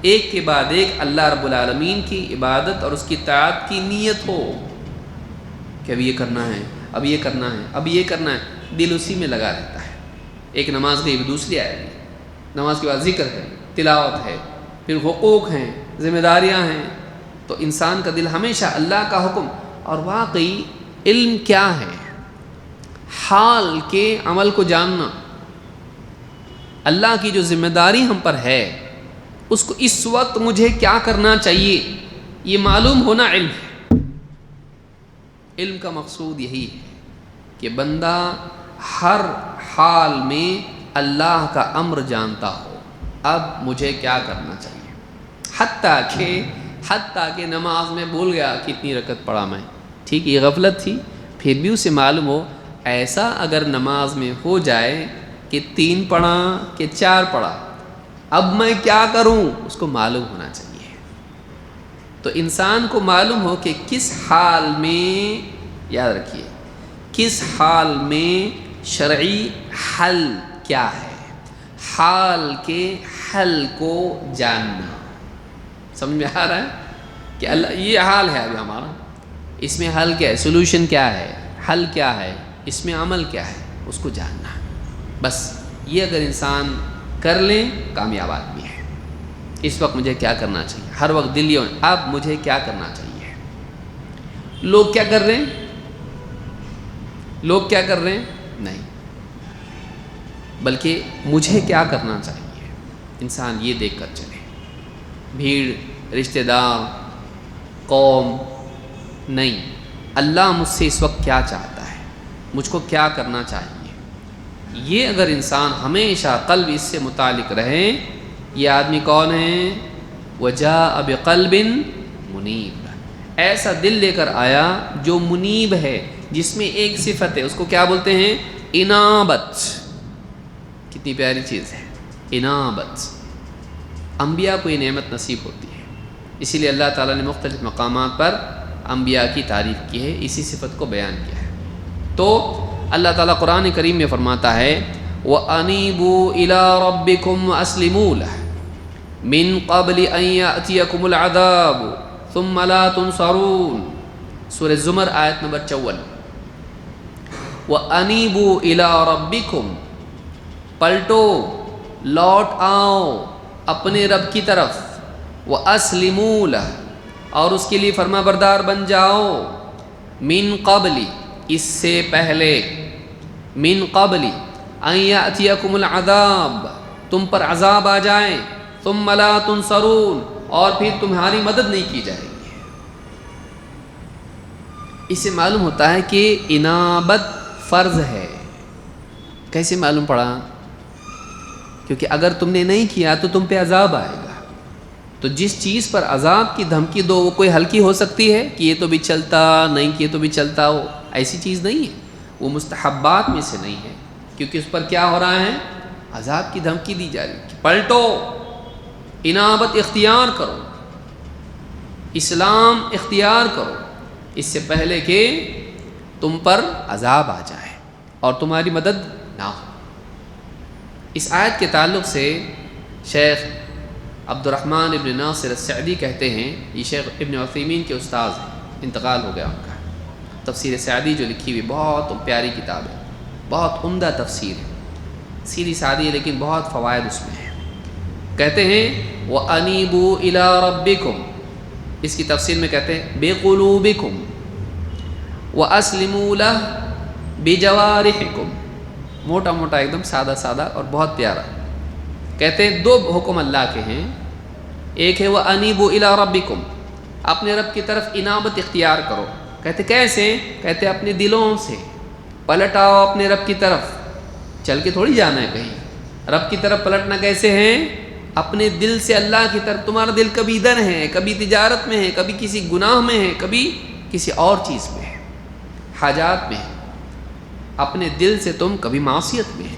ایک کے بعد ایک اللہ رب العالمین کی عبادت اور اس کی طاعت کی نیت ہو، کہ اب یہ کرنا ہے، اب یہ کرنا ہے، اب یہ کرنا ہے، دل اسی میں لگا رہتا ہے۔ ایک نماز گئی دوسری آئے گی، نماز کے بعد ذکر ہے، تلاوت ہے، پھر حقوق ہیں، ذمہ داریاں ہیں، تو انسان کا دل ہمیشہ اللہ کا حکم۔ اور واقعی علم کیا ہے؟ حال کے عمل کو جاننا، اللہ کی جو ذمہ داری ہم پر ہے اس کو اس وقت مجھے کیا کرنا چاہیے یہ معلوم ہونا علم ہے۔ علم کا مقصود یہی ہے کہ بندہ ہر حال میں اللہ کا امر جانتا ہو، اب مجھے کیا کرنا چاہیے۔ حتیٰ کہ نماز میں بھول گیا کتنی رکعت پڑھا میں، ٹھیک یہ غفلت تھی، پھر بھی اسے معلوم ہو ایسا اگر نماز میں ہو جائے کہ 3 پڑھا کہ 4 پڑھا، اب میں کیا کروں، اس کو معلوم ہونا چاہیے۔ تو انسان کو معلوم ہو کہ کس حال میں، یاد رکھیے، کس حال میں شرعی حل کیا ہے، حال کے حل کو جاننا۔ سمجھ میں آ رہا ہے کہ اللہ یہ حال ہے ابھی ہمارا، اس میں حل کیا ہے، سولوشن کیا ہے، حل کیا ہے، اس میں عمل کیا ہے، اس کو جاننا۔ بس یہ اگر انسان کر لیں کامیاب آدمی ہے۔ اس وقت مجھے کیا کرنا چاہیے، ہر وقت دل یہ اب مجھے کیا کرنا چاہیے۔ لوگ کیا کر رہے ہیں، لوگ کیا کر رہے ہیں نہیں، بلکہ مجھے کیا کرنا چاہیے، انسان یہ دیکھ کر چلے۔ بھیڑ، رشتہ دار، قوم نہیں، اللہ مجھ سے اس وقت کیا چاہتا ہے، مجھ کو کیا کرنا چاہیے۔ یہ اگر انسان ہمیشہ قلب اس سے متعلق رہے، یہ آدمی کون ہے؟ وجاء بقلب منیب، ایسا دل لے کر آیا جو منیب ہے، جس میں ایک صفت ہے، اس کو کیا بولتے ہیں؟ انابت۔ کتنی پیاری چیز ہے انابت۔ انبیاء کو یہ نعمت نصیب ہوتی ہے، اسی لیے اللہ تعالیٰ نے مختلف مقامات پر انبیاء کی تعریف کی ہے، اسی صفت کو بیان کیا ہے۔ تو اللہ تعالیٰ قرآن کریم میں فرماتا ہے وَأَنِيبُوا إِلَىٰ رَبِّكُمْ وَأَسْلِمُوا لَهُ مِن قَبْلِ أَن يَأْتِيَكُمُ الْعَذَابُ ثُمَّ لَا تُنصَرُونَ۔ سورہ زمر آیت نمبر 54۔ وَأَنِيبُوا إِلَىٰ رَبِّكُمْ، پلٹو، لوٹ آؤ اپنے رب کی طرف، وَأَسْلِمُوا لَهُ، اور اس کے لیے فرما بردار بن جاؤ، من قبل، اس سے پہلے، من قبل ان یأتیکم العذاب، تم پر عذاب آ جائیں، ثم لا تنصرون، اور پھر تمہاری مدد نہیں کی جائے گی۔ اس سے معلوم ہوتا ہے کہ انابت فرض ہے۔ کیسے معلوم پڑا؟ کیونکہ اگر تم نے نہیں کیا تو تم پہ عذاب آئے گا۔ تو جس چیز پر عذاب کی دھمکی دو وہ کوئی ہلکی ہو سکتی ہے کہ یہ تو بھی چلتا، نہیں کیے تو بھی چلتا ہو، ایسی چیز نہیں ہے۔ وہ مستحبات میں سے نہیں ہے، کیونکہ اس پر کیا ہو رہا ہے؟ عذاب کی دھمکی دی جا رہی ہے۔ پلٹو، انابت اختیار کرو، اسلام اختیار کرو، اس سے پہلے کہ تم پر عذاب آ جائے اور تمہاری مدد نہ ہو۔ اس آیت کے تعلق سے شیخ عبد الرحمن ابن ناصر السعدی کہتے ہیں، یہ شیخ ابن عثیمین کے استاذ ہیں، انتقال ہو گیا ان کا۔ تفسیر سعدی جو لکھی ہوئی بہت پیاری کتاب ہے، بہت عمدہ تفسیر ہے، سیدھی سادی ہے لیکن بہت فوائد اس میں ہیں۔ کہتے ہیں وَأَنِيبُوا إِلَىٰ رَبِّكُمْ، اس کی تفسیر میں کہتے ہیں بِقُلُوبِكُمْ وَأَسْلِمُوا لَهُ بِجَوَارِحِكُمْ، موٹا موٹا ایک دم سادہ سادہ اور بہت پیارا۔ کہتے ہیں دو حکم اللہ کے ہیں، ایک ہے وَأَنِيبُوا إِلَىٰ رَبِّكُمْ، اپنے رب کی طرف انابت اختیار کرو۔ کہتے کیسے؟ کہتے اپنے دلوں سے پلٹ آؤ اپنے رب کی طرف، چل کے تھوڑی جانا ہے کہیں۔ رب کی طرف پلٹنا کیسے ہے؟ اپنے دل سے اللہ کی طرف۔ تمہارا دل کبھی ادھر ہے، کبھی تجارت میں ہے، کبھی کسی گناہ میں ہے، کبھی کسی اور چیز میں ہے، حاجات میں ہے۔ اپنے دل سے تم کبھی معصیت میں ہے،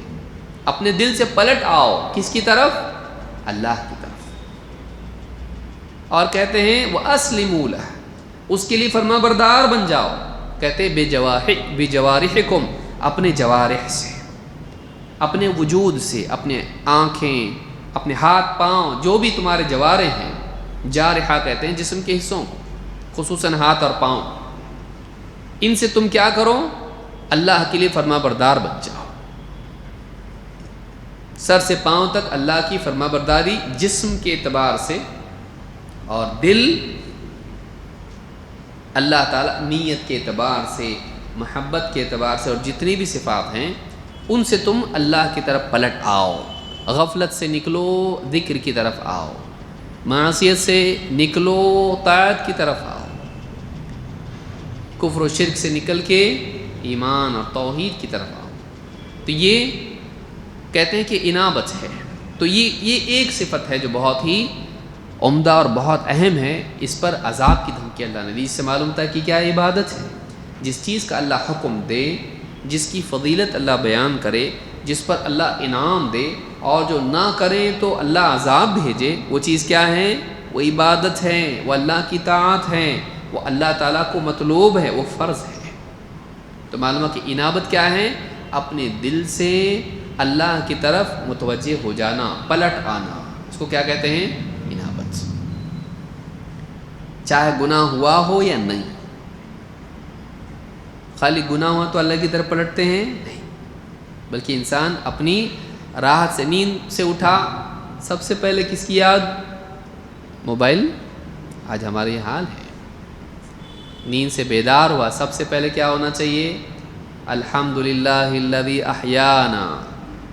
اپنے دل سے پلٹ آؤ کس کی طرف؟ اللہ کی طرف۔ اور کہتے ہیں وَأَسْلِمُوا لَهُ، اس کے لیے فرما بردار بن جاؤ۔ کہتے بِجَوَارِحِكُمْ، اپنے جوارح سے، اپنے وجود سے، اپنے آنکھیں، اپنے ہاتھ پاؤں، جو بھی تمہارے جوارح ہیں، جارحہ کہتے ہیں جسم کے حصوں کو، خصوصاً ہاتھ اور پاؤں، ان سے تم کیا کرو؟ اللہ کے لیے فرما بردار بن جاؤ۔ سر سے پاؤں تک اللہ کی فرما برداری جسم کے اعتبار سے، اور دل اللہ تعالیٰ نیت کے اعتبار سے، محبت کے اعتبار سے، اور جتنی بھی صفات ہیں ان سے تم اللہ کی طرف پلٹ آؤ۔ غفلت سے نکلو، ذکر کی طرف آؤ، معصیت سے نکلو، طاعت کی طرف آؤ، کفر و شرک سے نکل کے ایمان اور توحید کی طرف آؤ۔ تو یہ کہتے ہیں کہ انابت ہے۔ تو یہ ایک صفت ہے جو بہت ہی عمدہ اور بہت اہم ہے، اس پر عذاب کی دھمکی اللہ نے دی۔ اس سے معلوم ہوتا ہے کہ کیا عبادت ہے؟ جس چیز کا اللہ حکم دے، جس کی فضیلت اللہ بیان کرے، جس پر اللہ انعام دے، اور جو نہ کرے تو اللہ عذاب بھیجے، وہ چیز کیا ہے؟ وہ عبادت ہے، وہ اللہ کی طاعت ہے، وہ اللہ تعالیٰ کو مطلوب ہے، وہ فرض ہے۔ تو معلوم ہے کہ انابت کیا ہے؟ اپنے دل سے اللہ کی طرف متوجہ ہو جانا، پلٹ آنا، اس کو کیا کہتے ہیں؟ انابت۔ چاہے گناہ ہوا ہو یا نہیں، خالی گناہ ہوا تو اللہ کی طرف پلٹتے ہیں؟ نہیں، بلکہ انسان اپنی راحت سے، نیند سے اٹھا، سب سے پہلے کس کی یاد؟ موبائل۔ آج ہمارے یہ حال ہے، نیند سے بیدار ہوا، سب سے پہلے کیا ہونا چاہیے؟ الحمدللہ الذی احیانا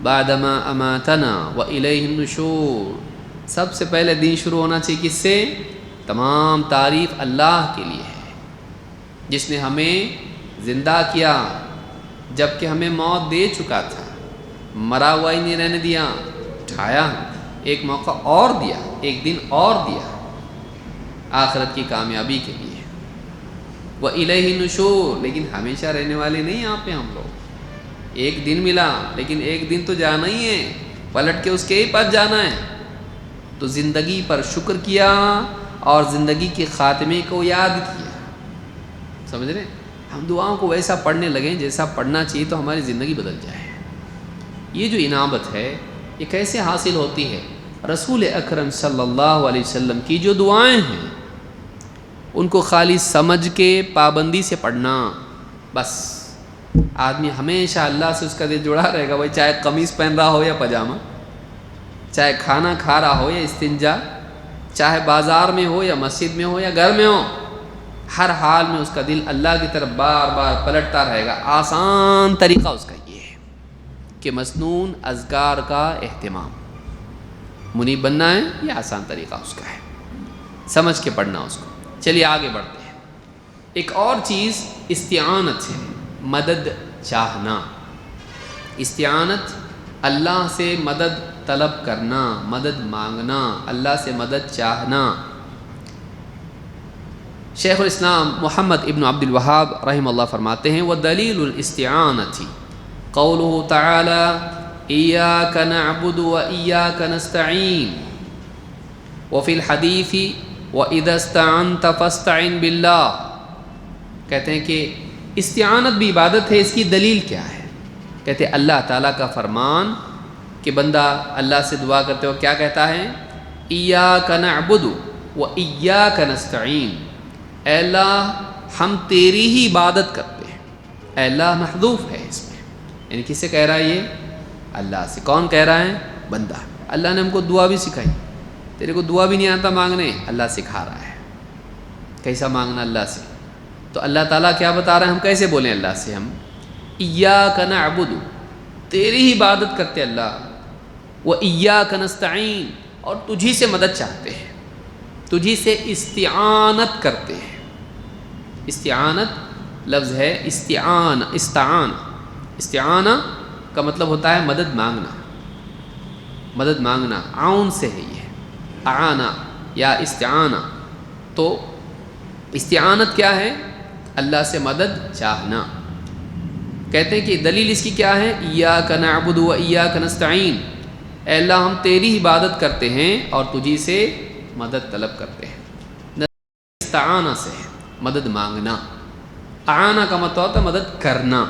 بعدما اماتنا والیہ النشور۔ سب سے پہلے دن شروع ہونا چاہیے کس سے؟ تمام تعریف اللہ کے لیے ہے، جس نے ہمیں زندہ کیا جب کہ ہمیں موت دے چکا تھا، مرا ہوا ہی نہیں رہنے دیا، اٹھایا، ایک موقع اور دیا، ایک دن اور دیا آخرت کی کامیابی کے لیے۔ وَإِلَيْهِ النُّشُورُ، لیکن ہمیشہ رہنے والے نہیں یہاں پہ ہم لوگ۔ ایک دن ملا، لیکن ایک دن تو جانا ہی ہے، پلٹ کے اس کے ہی پاس جانا ہے۔ تو زندگی پر شکر کیا اور زندگی کے خاتمے کو یاد کیا۔ سمجھ رہے ہیں؟ ہم دعاؤں کو ویسا پڑھنے لگیں جیسا پڑھنا چاہیے تو ہماری زندگی بدل جائے۔ یہ جو انابت ہے یہ کیسے حاصل ہوتی ہے؟ رسول اکرم صلی اللہ علیہ وسلم کی جو دعائیں ہیں ان کو خالی سمجھ کے پابندی سے پڑھنا، بس آدمی ہمیشہ اللہ سے اس کا دل جڑا رہے گا، بھائی چاہے قمیص پہن رہا ہو یا پاجامہ، چاہے کھانا کھا رہا ہو یا استنجا، چاہے بازار میں ہو یا مسجد میں ہو یا گھر میں ہو، ہر حال میں اس کا دل اللہ کی طرف بار بار پلٹتا رہے گا۔ آسان طریقہ اس کا یہ ہے کہ مسنون اذکار کا اہتمام، منیب بننا ہے، یہ آسان طریقہ اس کا ہے، سمجھ کے پڑھنا اس کو۔ چلیے آگے بڑھتے ہیں۔ ایک اور چیز استعانت ہے، مدد چاہنا۔ استعانت اللہ سے مدد طلب کرنا، مدد مانگنا، اللہ سے مدد چاہنا۔ شیخ الاسلام محمد ابن عبد الوہاب رحمہ اللہ فرماتے ہیں وَدَلِيلُ الْإِسْتِعَانَةِ قَوْلُهُ تَعَالَى إِيَّاكَ نَعْبُدُ وَإِيَّاكَ نَسْتَعِينُ وَفِي الْحَدِيثِ وَإِذَا اسْتَعَنْتَ فَاسْتَعِنْ بِاللَّهِ۔ کہتے ہیں کہ استعانت بھی عبادت ہے، اس کی دلیل کیا ہے؟ کہتے ہیں اللہ تعالیٰ کا فرمان کہ بندہ اللہ سے دعا کرتے ہو کیا کہتا ہے؟ ایاک نعبد و ایاک نستعین، اے اللہ ہم تیری ہی عبادت کرتے ہیں۔ اے اللہ محذوف ہے اس میں، یعنی کس سے کہہ رہا ہے یہ؟ اللہ سے۔ کون کہہ رہا ہے؟ بندہ۔ اللہ نے ہم کو دعا بھی سکھائی، تیرے کو دعا بھی نہیں آتا مانگنے، اللہ سکھا رہا ہے کیسا مانگنا اللہ سے۔ تو اللہ تعالیٰ کیا بتا رہا ہے ہم کیسے بولیں اللہ سے؟ ہم ایاک نعبد، تیری ہی عبادت کرتے اللہ، و ایاک نستعین، اور تجھی سے مدد چاہتے ہیں، تجھی سے استعانت کرتے ہیں۔ استعانت لفظ ہے استعانہ کا مطلب ہوتا ہے مدد مانگنا، مدد مانگنا، عون سے ہے یہ، اعانہ یا استعانہ۔ تو استعانت کیا ہے؟ اللہ سے مدد چاہنا۔ کہتے ہیں کہ دلیل اس کی کیا ہے؟ ایاک نعبد و ایاک نستعین، اے اللہ ہم تیری عبادت کرتے ہیں اور تجھی سے مدد طلب کرتے ہیں۔ استعانہ سے ہے مدد مانگنا، اعانہ کا مطلب ہوتا ہے مدد کرنا۔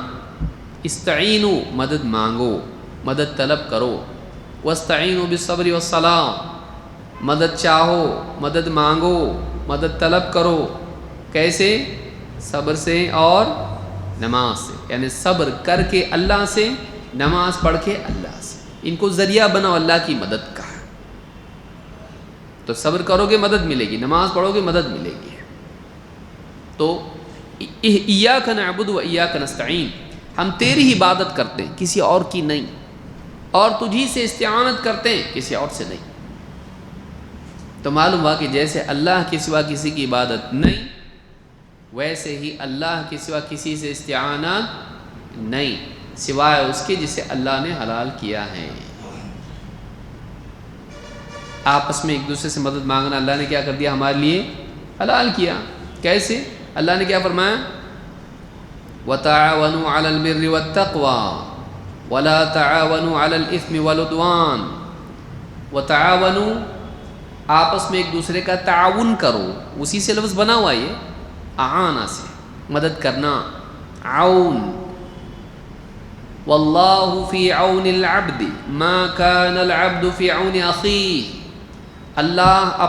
استعینوا مدد مانگو، مدد طلب کرو، واستعینوا بالصبر والصلاۃ مدد چاہو، مدد مانگو، مدد طلب کرو۔ کیسے؟ صبر سے اور نماز سے، یعنی صبر کر کے اللہ سے، نماز پڑھ کے اللہ سے، ان کو ذریعہ بناؤ اللہ کی مدد کا۔ تو صبر کرو گے مدد ملے گی، نماز پڑھو گے مدد ملے گی۔ تو ایاک نعبد و ایاک نستعین، ہم تیری ہی عبادت کرتے ہیں کسی اور کی نہیں، اور تجھی سے استعانت کرتے ہیں کسی اور سے نہیں۔ تو معلوم ہوا کہ جیسے اللہ کے سوا کسی کی عبادت نہیں، ویسے ہی اللہ کے سوا کسی سے استعانت نہیں، سوائے اس کے جسے اللہ نے حلال کیا ہے۔ آپس میں ایک دوسرے سے مدد مانگنا اللہ نے کیا کر دیا؟ ہمارے لیے حلال کیا۔ کیسے؟ اللہ نے کیا فرمایا؟ وَتَعَاوَنُوا عَلَى الْبِرِّ وَالتَّقْوَى وَلَا تَعَاوَنُوا عَلَى الْإِثْمِ وَالْعُدْوَانِ۔ وَتَعَاوَنُوا، آپس میں ایک دوسرے کا تعاون کرو، اسی سے لفظ بنا ہوا یہ، اعانہ سے مدد کرنا، عون۔ واللہ فی عون العبد ما کان العبد فی عون اخیہ، اللہ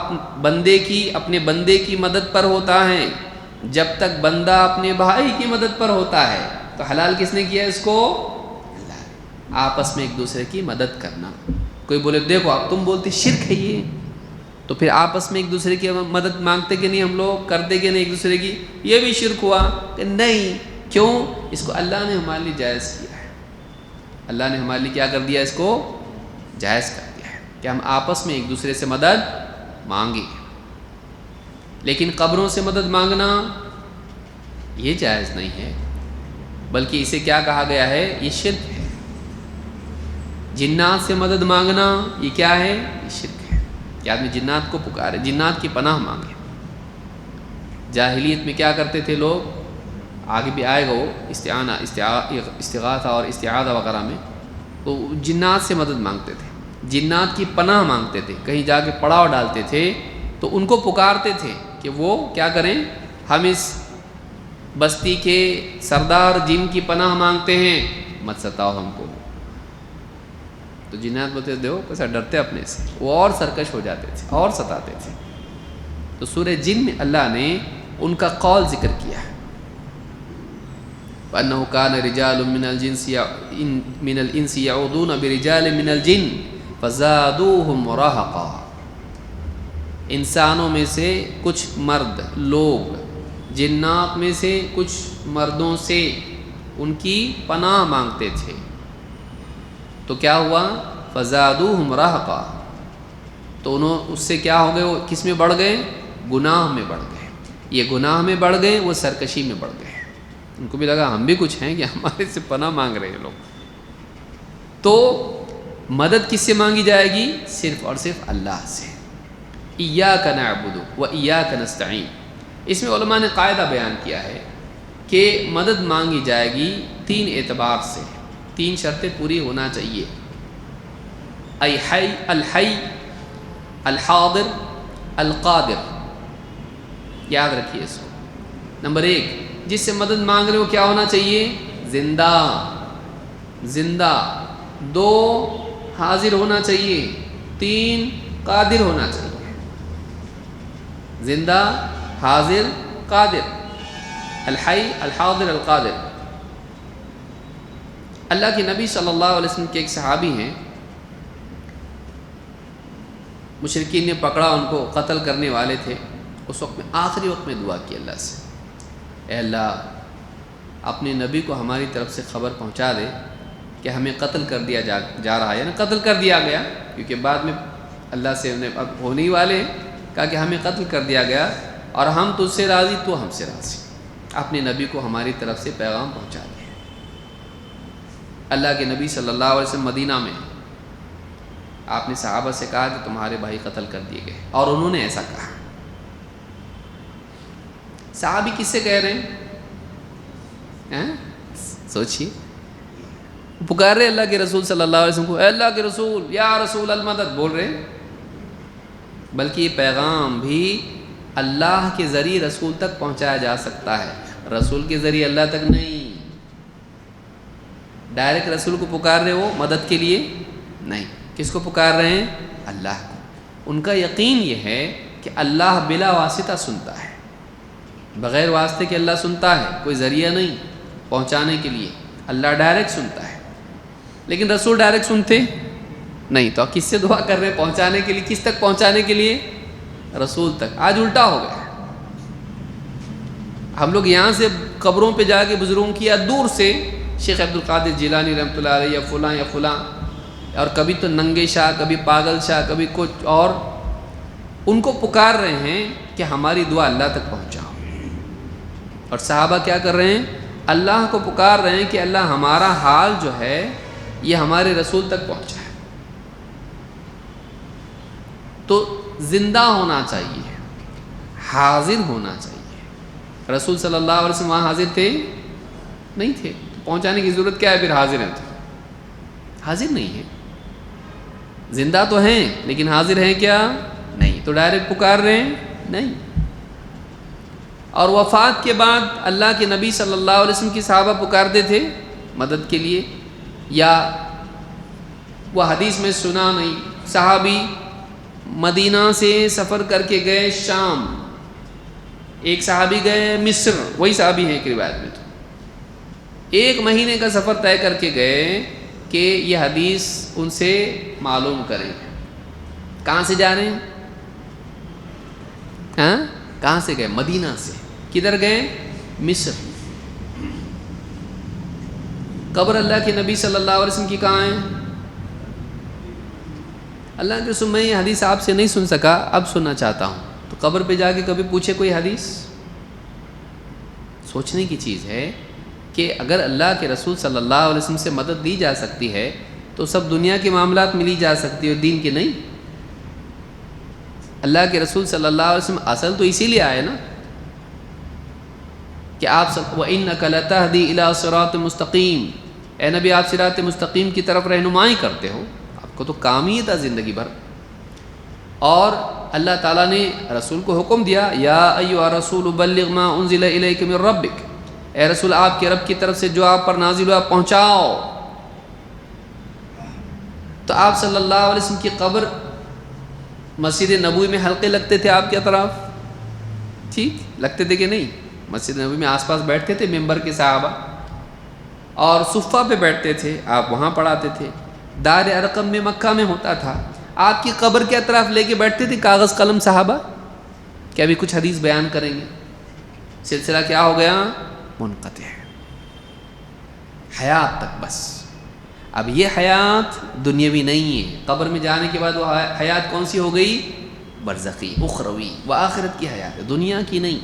اپنے بندے کی مدد پر ہوتا ہے جب تک بندہ اپنے بھائی کی مدد پر ہوتا ہے۔ تو حلال کس نے کیا اس کو؟ اللہ نے۔ آپس میں ایک دوسرے کی مدد کرنا۔ کوئی بولے دیکھو اب تم بولتے شرک ہے یہ، تو پھر آپس میں ایک دوسرے کی مدد مانگتے کہ نہیں، ہم لوگ کرتے کہ نہیں ایک دوسرے کی؟ یہ بھی شرک ہوا کہ نہیں۔ کیوں؟ اس کو اللہ نے ہمارے لیے جائز کیا ہے، اللہ نے ہمارے لیے کیا کر دیا؟ اس کو جائز کر دیا ہے کہ ہم آپس میں ایک دوسرے سے مدد مانگیں۔ لیکن قبروں سے مدد مانگنا یہ جائز نہیں ہے، بلکہ اسے کیا کہا گیا ہے؟ یہ شرک ہے۔ جنات سے مدد مانگنا یہ کیا ہے؟ یہ شرک ہے کہ آدمی جنات کو پکارے، جنات کی پناہ مانگے۔ جاہلیت میں کیا کرتے تھے لوگ؟ آگے بھی آئے گا وہ استعانہ، استغاثہ اور استعاذہ وغیرہ میں، تو جنات سے مدد مانگتے تھے، جنات کی پناہ مانگتے تھے، کہیں جا کے پڑاؤ ڈالتے تھے تو ان کو پکارتے تھے کہ وہ کیا کریں؟ ہم اس بستی کے سردار جن کی پناہ مانگتے ہیں، مت ستاؤ ہم کو۔ تو جنات بولتے دیکھو کیسا ڈرتے اپنے سے، وہ اور سرکش ہو جاتے تھے اور ستاتے تھے. تو سورہ جن میں اللہ نے ان کا قول ذکر کیا ہے، وَأَنَّهُ كَانَ رِجَالٌ مِّنَ الْإِنسِ يَعُوذُونَ بِرِجَالٍ مِّنَ الْجِنِّ فَزَادُوهُمْ رَهَقًا. انسانوں میں سے کچھ مرد لوگ جنات میں سے کچھ مردوں سے ان کی پناہ مانگتے تھے، تو کیا ہوا؟ فَزَادُوهُمْ رَهَقًا، تو انہوں اس سے کیا ہو گئے؟ وہ کس میں بڑھ گئے؟ گناہ میں بڑھ گئے. یہ گناہ میں بڑھ گئے، وہ سرکشی میں بڑھ گئے. ان کو بھی لگا ہم بھی کچھ ہیں کہ ہمارے سے پناہ مانگ رہے ہیں لوگ. تو مدد کس سے مانگی جائے گی؟ صرف اور صرف اللہ سے. ایاک نعبد و ایاک نستعین. اس میں علماء نے قاعدہ بیان کیا ہے کہ مدد مانگی جائے گی 3 اعتبار سے، 3 شرطیں پوری ہونا چاہیے. الحی، الحاضر، القادر. یاد رکھیے اس کو. نمبر 1، جس سے مدد مانگ رہے ہو کیا ہونا چاہیے؟ زندہ. 2، حاضر ہونا چاہیے. 3، قادر ہونا چاہیے. زندہ، حاضر، قادر. الحی، الحاضر، القادر. اللہ کے نبی صلی اللہ علیہ وسلم کے ایک صحابی ہیں، مشرکین نے پکڑا ان کو، قتل کرنے والے تھے. اس وقت میں آخری وقت میں دعا کی اللہ سے، اے اللہ اپنے نبی کو ہماری طرف سے خبر پہنچا دے کہ ہمیں قتل کر دیا جا رہا ہے، یعنی قتل کر دیا گیا، کیونکہ بعد میں اللہ سے انہیں اب ہونے ہی والے ہیں. کہا کہ ہمیں قتل کر دیا گیا اور ہم تجھ سے راضی، تو ہم سے راضی. اپنے نبی کو ہماری طرف سے پیغام پہنچا دیا. اللہ کے نبی صلی اللہ علیہ وسلم مدینہ میں، آپ نے صحابہ سے کہا کہ تمہارے بھائی قتل کر دیے گئے، اور انہوں نے ایسا کہا. صحابی کس سے کہہ رہے ہیں؟ سوچیے، پکار رہے اللہ کے رسول صلی اللہ علیہ وسلم کو، اے اللہ کے رسول، یا رسول المدد بول رہے ہیں. بلکہ یہ پیغام بھی اللہ کے ذریعے رسول تک پہنچایا جا سکتا ہے، رسول کے ذریعے اللہ تک نہیں. ڈائریکٹ رسول کو پکار رہے ہو مدد کے لیے نہیں. کس کو پکار رہے ہیں؟ اللہ کو. ان کا یقین یہ ہے کہ اللہ بلا واسطہ سنتا ہے، بغیر واسطے کے اللہ سنتا ہے، کوئی ذریعہ نہیں پہنچانے کے لیے. اللہ ڈائریکٹ سنتا ہے. لیکن رسول ڈائریکٹ سنتے نہیں، تو کس سے دعا کر رہے ہیں پہنچانے کے لیے؟ کس تک پہنچانے کے لیے؟ رسول تک. آج الٹا ہو گیا. ہم لوگ یہاں سے قبروں پہ جا کے بزرگوں کی، یا دور سے شیخ عبد القادر جیلانی رحمۃ اللہ علیہ، یا فلاں، اور کبھی تو ننگے شاہ، کبھی پاگل شاہ، کبھی کچھ اور، ان کو پکار رہے ہیں کہ ہماری دعا اللہ تک پہنچاؤ. اور صحابہ کیا کر رہے ہیں؟ اللہ کو پکار رہے ہیں کہ اللہ ہمارا حال جو ہے یہ ہمارے رسول تک پہنچائے. تو زندہ ہونا چاہیے، حاضر ہونا چاہیے. رسول صلی اللہ علیہ وسلم وہاں حاضر تھے؟ نہیں تھے. پہنچانے کی ضرورت کیا ہے پھر؟ حاضر ہیں تو حاضر نہیں ہیں. زندہ تو ہیں لیکن حاضر ہیں کیا؟ نہیں. تو ڈائریکٹ پکار رہے ہیں؟ نہیں. اور وفات کے بعد اللہ کے نبی صلی اللہ علیہ وسلم کی صحابہ پکارتے تھے مدد کے لیے، یا وہ حدیث میں سنا نہیں. صحابی مدینہ سے سفر کر کے گئے شام، ایک صحابی گئے مصر، وہی صحابی ہیں ایک روایت میں، تو 1 مہینے کا سفر طے کر کے گئے کہ یہ حدیث ان سے معلوم کریں. کہاں سے جا رہے ہیں؟ ہاں، کہاں سے گئے؟ مدینہ سے. کدھر گئے؟ مصر. قبر اللہ کے نبی صلی اللہ علیہ وسلم کی کہاں ہے؟ اللہ کے رسول، میں یہ حدیث آپ سے نہیں سن سکا، اب سننا چاہتا ہوں. تو قبر پہ جا کے کبھی پوچھے کوئی حدیث؟ سوچنے کی چیز ہے کہ اگر اللہ کے رسول صلی اللہ علیہ وسلم سے مدد لی جا سکتی ہے تو سب دنیا کے معاملات میں لی جا سکتی ہے، اور دین کے نہیں. اللہ کے رسول صلی اللہ علیہ وسلم اصل تو اسی لیے آئے نا کہ آپ سب وَإِنَّكَ لَتَهْدِي إِلَىٰ صِرَاطٍ مُسْتَقِيمٍ، اے نبی آپ صراط مستقیم کی طرف رہنمائی کرتے ہو. آپ کو تو کام ہی تھا زندگی بھر. اور اللہ تعالیٰ نے رسول کو حکم دیا، یا ایھا الرسول بلغ ما انزل الیک من ربک، اے رسول آپ کے رب کی طرف سے جو آپ پر نازل ہوا پہنچاؤ. تو آپ صلی اللہ علیہ وسلم کی قبر مسجد نبوی میں حلقے لگتے تھے آپ کے اطراف، ٹھیک لگتے تھے کہ نہیں؟ مسجد نبوی میں آس پاس بیٹھتے تھے ممبر کے صحابہ، اور صفہ پہ بیٹھتے تھے، آپ وہاں پڑھاتے تھے۔ دار ارقم میں مکہ میں ہوتا تھا، آپ کی قبر کے اطراف لے کے بیٹھتے تھے کاغذ قلم صحابہ کہ ابھی کچھ حدیث بیان کریں گے۔ سلسلہ کیا ہو گیا؟ منقطع، حیات تک بس۔ اب یہ حیات دنیاوی نہیں ہے، قبر میں جانے کے بعد وہ حیات کون سی ہو گئی؟ برزخی، اخروی، وہ آخرت کی حیات ہے، دنیا کی نہیں۔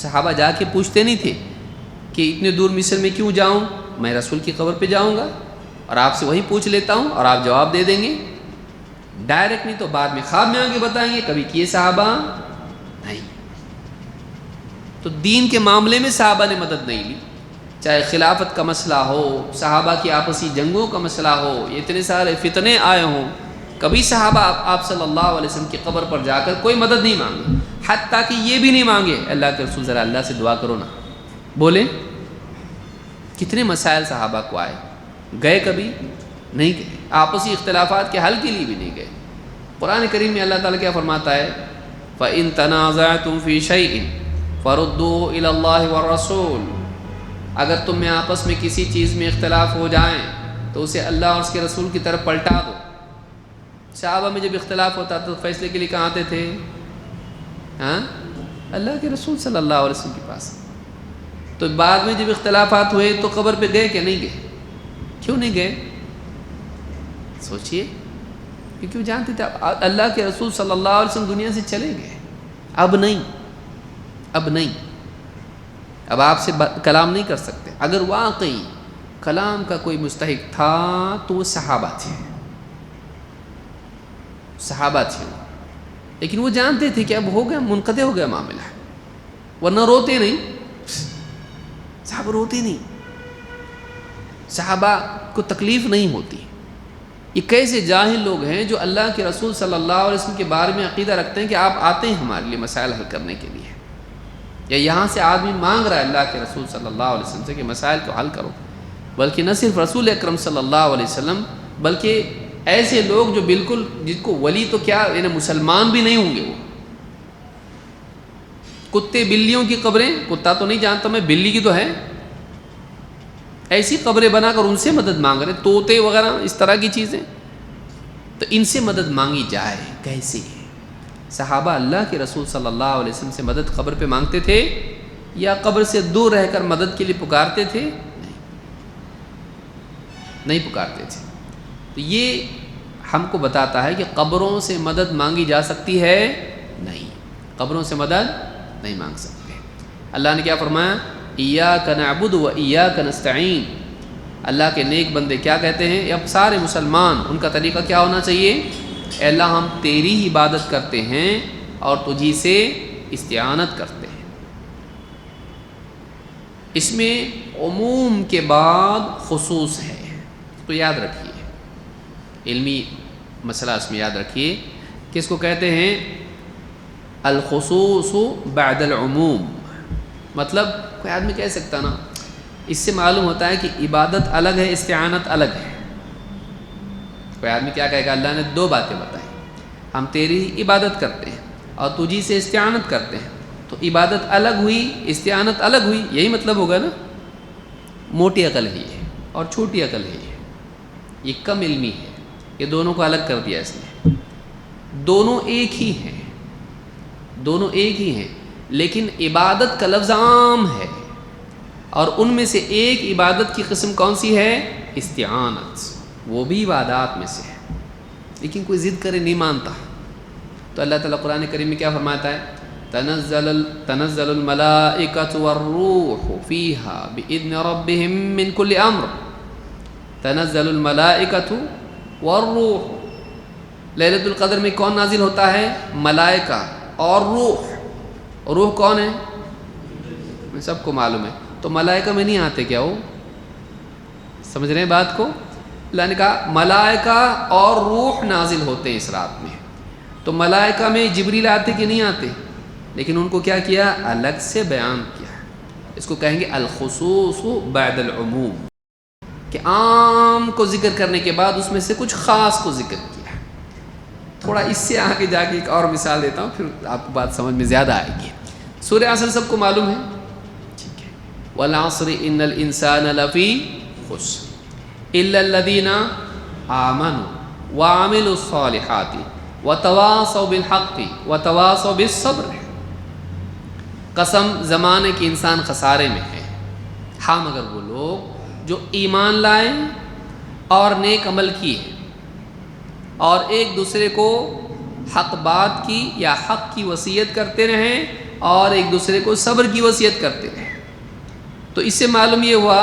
صحابہ جا کے پوچھتے نہیں تھے کہ اتنے دور مصر میں کیوں جاؤں، میں رسول کی قبر پہ جاؤں گا اور آپ سے وہی پوچھ لیتا ہوں اور آپ جواب دے دیں گے ڈائریکٹ، نہیں تو بعد میں خواب میں آگے بتائیں گے، کبھی کیے صحابہ نہیں۔ تو دین کے معاملے میں صحابہ نے مدد نہیں لی، چاہے خلافت کا مسئلہ ہو، صحابہ کی آپسی جنگوں کا مسئلہ ہو، اتنے سارے فتنے آئے ہوں، کبھی صحابہ آپ صلی اللہ علیہ وسلم کی قبر پر جا کر کوئی مدد نہیں مانگی، حتیٰ کہ یہ بھی نہیں مانگے اللہ کے رسول ذرا اللہ سے دعا کرو نا۔ بولے کتنے مسائل صحابہ کو آئے، گئے کبھی نہیں گئے، آپسی اختلافات کے حل کے لیے بھی نہیں گئے۔ قرآن کریم میں اللہ تعالیٰ کیا فرماتا ہے؟ فَإِن تَنَازَعْتُمْ فِي شَيْءٍ فَرُدُّوهُ إِلَى اللَّهِ وَالرَّسُولِ، اگر تم میں آپس میں کسی چیز میں اختلاف ہو جائیں تو اسے اللہ اور اس کے رسول کی طرف پلٹا دو۔ صحابہ میں جب اختلاف ہوتا تو فیصلے کے لیے کہاں آتے تھے؟ اللہ کے رسول صلی اللہ علیہ وسلم کے پاس۔ تو بعد میں جب اختلافات ہوئے تو قبر پہ گئے کہ نہیں گئے؟ کیوں نہیں گئے؟ سوچئے، کیونکہ وہ جانتے تھے اللہ کے رسول صلی اللہ علیہ وسلم دنیا سے چلے گئے، اب نہیں، اب آپ سے کلام نہیں کر سکتے۔ اگر واقعی کلام کا کوئی مستحق تھا تو وہ صحابہ تھے، لیکن وہ جانتے تھے کہ اب ہو گیا، منقطع ہو گیا معاملہ، ورنہ روتے نہیں، صحابہ روتے نہیں، صحابہ کو تکلیف نہیں ہوتی۔ یہ کیسے جاہل لوگ ہیں جو اللہ کے رسول صلی اللہ علیہ وسلم کے بارے میں عقیدہ رکھتے ہیں کہ آپ آتے ہیں ہمارے لیے مسائل حل کرنے کے لیے، یا یہاں سے آدمی مانگ رہا ہے اللہ کے رسول صلی اللہ علیہ وسلم سے کہ مسائل کو حل کرو، بلکہ نہ صرف رسول اکرم صلی اللہ علیہ وسلم بلکہ ایسے لوگ جو بالکل جن کو ولی تو کیا یعنی مسلمان بھی نہیں ہوں گے، وہ کتے بلیوں کی قبریں، کتا تو نہیں جانتا میں، بلی کی تو ہے، ایسی قبریں بنا کر ان سے مدد مانگ رہے، طوطے وغیرہ اس طرح کی چیزیں، تو ان سے مدد مانگی جائے کیسے؟ صحابہ اللہ کے رسول صلی اللہ علیہ وسلم سے مدد قبر پہ مانگتے تھے یا قبر سے دور رہ کر مدد کے لیے پکارتے تھے؟ نہیں پکارتے تھے۔ تو یہ ہم کو بتاتا ہے کہ قبروں سے مدد مانگی جا سکتی ہے؟ نہیں، قبروں سے مدد نہیں مانگ سکتے۔ اللہ نے کیا فرمایا؟ ایاک نعبد و ایاک نستعین۔ اللہ کے نیک بندے کیا کہتے ہیں؟ اب سارے مسلمان ان کا طریقہ کیا ہونا چاہیے؟ اے اللہ ہم تیری ہی عبادت کرتے ہیں اور تجھی سے استعانت کرتے ہیں۔ اس میں عموم کے بعد خصوص ہے، تو یاد رکھیے، علمی مسئلہ اس میں یاد رکھیے کہ اس کو کہتے ہیں الخصوص بعد العموم۔ مطلب کوئی آدمی کہہ سکتا نا، اس سے معلوم ہوتا ہے کہ عبادت الگ ہے، استعانت الگ ہے۔ کوئی آدمی کیا کہے گا؟ اللہ نے دو باتیں بتائیں، ہم تیری عبادت کرتے ہیں اور تجھی سے استعانت کرتے ہیں، تو عبادت الگ ہوئی، استعانت الگ ہوئی، یہی مطلب ہوگا نا۔ موٹی عقل ہی ہے اور چھوٹی عقل ہی ہے، یہ کم علمی ہے، یہ دونوں کو الگ کر دیا اس نے۔ دونوں ایک ہی ہیں، دونوں ایک ہی ہیں، لیکن عبادت کا لفظ عام ہے، اور ان میں سے ایک عبادت کی قسم کون سی ہے؟ استعانت، وہ بھی عبادات میں سے ہے، لیکن کوئی ضد کرے نہیں مانتا، تو اللہ تعالیٰ قرآن کریم میں کیا فرماتا ہے؟ تنزل الملائکۃ والروح فیہا بإذن ربہم من کل امر۔ تنزل الملائکۃ والروح، لیلۃ القدر میں کون نازل ہوتا ہے؟ ملائکہ اور روح۔ روح کون ہے؟ سب کو معلوم ہے، تو ملائکہ میں نہیں آتے کیا؟ وہ سمجھ رہے ہیں بات کو؟ اللہ نے کہا ملائکہ اور روح نازل ہوتے ہیں اس رات میں، تو ملائکہ میں جبریل آتے کہ نہیں آتے؟ لیکن ان کو کیا کیا؟ الگ سے بیان کیا۔ اس کو کہیں گے الخصوص بعد العموم۔ کہ عام کو ذکر کرنے کے بعد اس میں سے کچھ خاص کو ذکر کیا. تھوڑا اس سے آگے جا کے ایک اور مثال دیتا ہوں، پھر آپ کو بات سمجھ میں زیادہ آئے گی. سورہ عصر سب کو معلوم ہے، ٹھیک ہے. والعصر ان الانسان لفی خسر الا الذین آمنوا وعملوا الصالحات وتواصوا بالحق وتواصوا بالصبر. قسم زمانے کے انسان خسارے میں ہے، ہاں مگر وہ لوگ جو ایمان لائے اور نیک عمل کیے اور ایک دوسرے کو حق بات کی یا حق کی وصیت کرتے رہیں اور ایک دوسرے کو صبر کی وصیت کرتے رہیں. تو اس سے معلوم یہ ہوا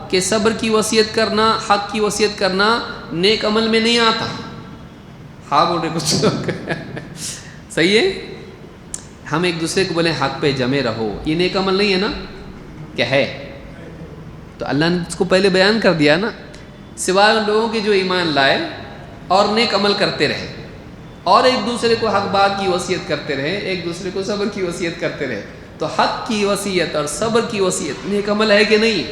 کہ صبر کی وصیت کرنا، حق کی وصیت کرنا نیک عمل میں نہیں آتا. ہاں بول رہے کچھ لوگ صحیح ہے. ہم ایک دوسرے کو بولیں حق پہ جمے رہو، یہ نیک عمل نہیں ہے نا؟ کیا ہے؟ تو اللہ نے اس کو پہلے بیان کر دیا نا. سوائے ان لوگوں کے جو ایمان لائے اور نیک عمل کرتے رہے اور ایک دوسرے کو حق بات کی وصیت کرتے رہے، ایک دوسرے کو صبر کی وصیت کرتے رہے. تو حق کی وصیت اور صبر کی وصیت نیک عمل ہے کہ نہیں؟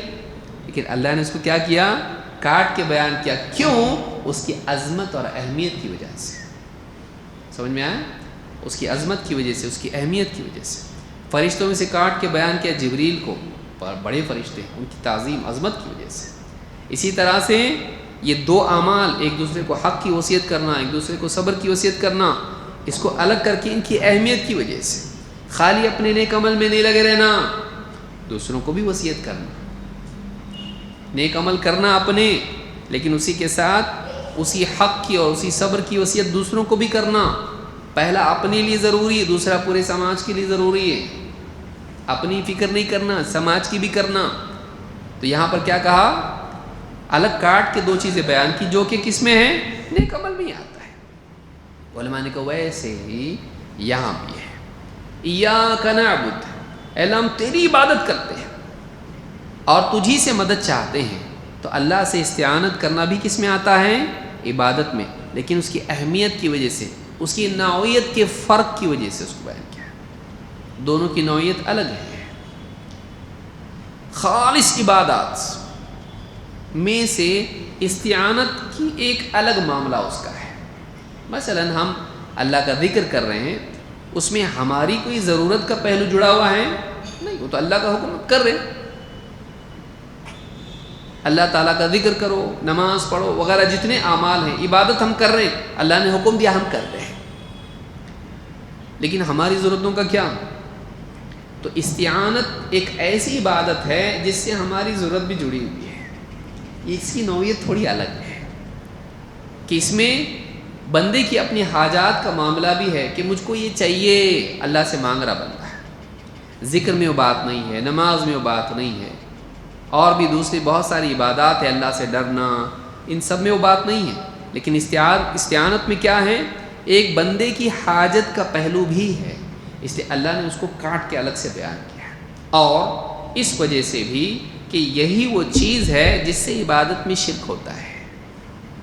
لیکن اللہ نے اس کو کیا کیا؟ کاٹ کے بیان کیا. کیوں؟ اس کی عظمت اور اہمیت کی وجہ سے. سمجھ میں آیا؟ اس کی عظمت کی وجہ سے، اس کی اہمیت کی وجہ سے. فرشتوں میں سے کاٹ کے بیان کیا جبریل کو، بڑے فرشتے ان کی تعظیم عظمت کی وجہ سے. اسی طرح سے یہ دو اعمال، ایک دوسرے کو حق کی وصیت کرنا، ایک دوسرے کو صبر کی وصیت کرنا، اس کو الگ کر کے ان کی اہمیت کی وجہ سے. خالی اپنے نیک عمل میں نہیں لگے رہنا، دوسروں کو بھی وصیت کرنا. نیک عمل کرنا اپنے، لیکن اسی کے ساتھ اسی حق کی اور اسی صبر کی وصیت دوسروں کو بھی کرنا. پہلا اپنے لیے ضروری ہے، دوسرا پورے سماج کے لیے ضروری ہے. اپنی فکر نہیں کرنا، سماج کی بھی کرنا. تو یہاں پر کیا کہا؟ الگ کاٹ کے دو چیزیں بیان کی جو کہ کس میں ہے؟ نیک عمل میں آتا ہے. علماء نے کہا ویسے ہی یہاں بھی ہے. ایاک نعبد، اے اللہ ہم تیری عبادت کرتے ہیں اور تجھی سے مدد چاہتے ہیں. تو اللہ سے استعانت کرنا بھی کس میں آتا ہے؟ عبادت میں. لیکن اس کی اہمیت کی وجہ سے، اس کی نوعیت کے فرق کی وجہ سے اس کو بیان کیا. دونوں کی نوعیت الگ ہے. خالص عبادات میں سے استعانت کی ایک الگ معاملہ اس کا ہے. مثلا ہم اللہ کا ذکر کر رہے ہیں، اس میں ہماری کوئی ضرورت کا پہلو جڑا ہوا ہے نہیں، وہ تو اللہ کا حکم کر رہے. اللہ تعالیٰ کا ذکر کرو، نماز پڑھو وغیرہ جتنے اعمال ہیں، عبادت ہم کر رہے ہیں، اللہ نے حکم دیا ہم کر رہے ہیں. لیکن ہماری ضرورتوں کا کیا؟ تو استعانت ایک ایسی عبادت ہے جس سے ہماری ضرورت بھی جڑی ہوئی ہے. اس کی نوعیت تھوڑی الگ ہے کہ اس میں بندے کی اپنی حاجات کا معاملہ بھی ہے کہ مجھ کو یہ چاہیے، اللہ سے مانگ رہا بندہ ہے. ذکر میں وہ بات نہیں ہے، نماز میں وہ بات نہیں ہے، اور بھی دوسری بہت ساری عبادات ہے، اللہ سے ڈرنا، ان سب میں وہ بات نہیں ہے. لیکن استعانت میں کیا ہے؟ ایک بندے کی حاجت کا پہلو بھی ہے. اس لیے اللہ نے اس کو کاٹ کے الگ سے بیان کیا. اور اس وجہ سے بھی کہ یہی وہ چیز ہے جس سے عبادت میں شرک ہوتا ہے،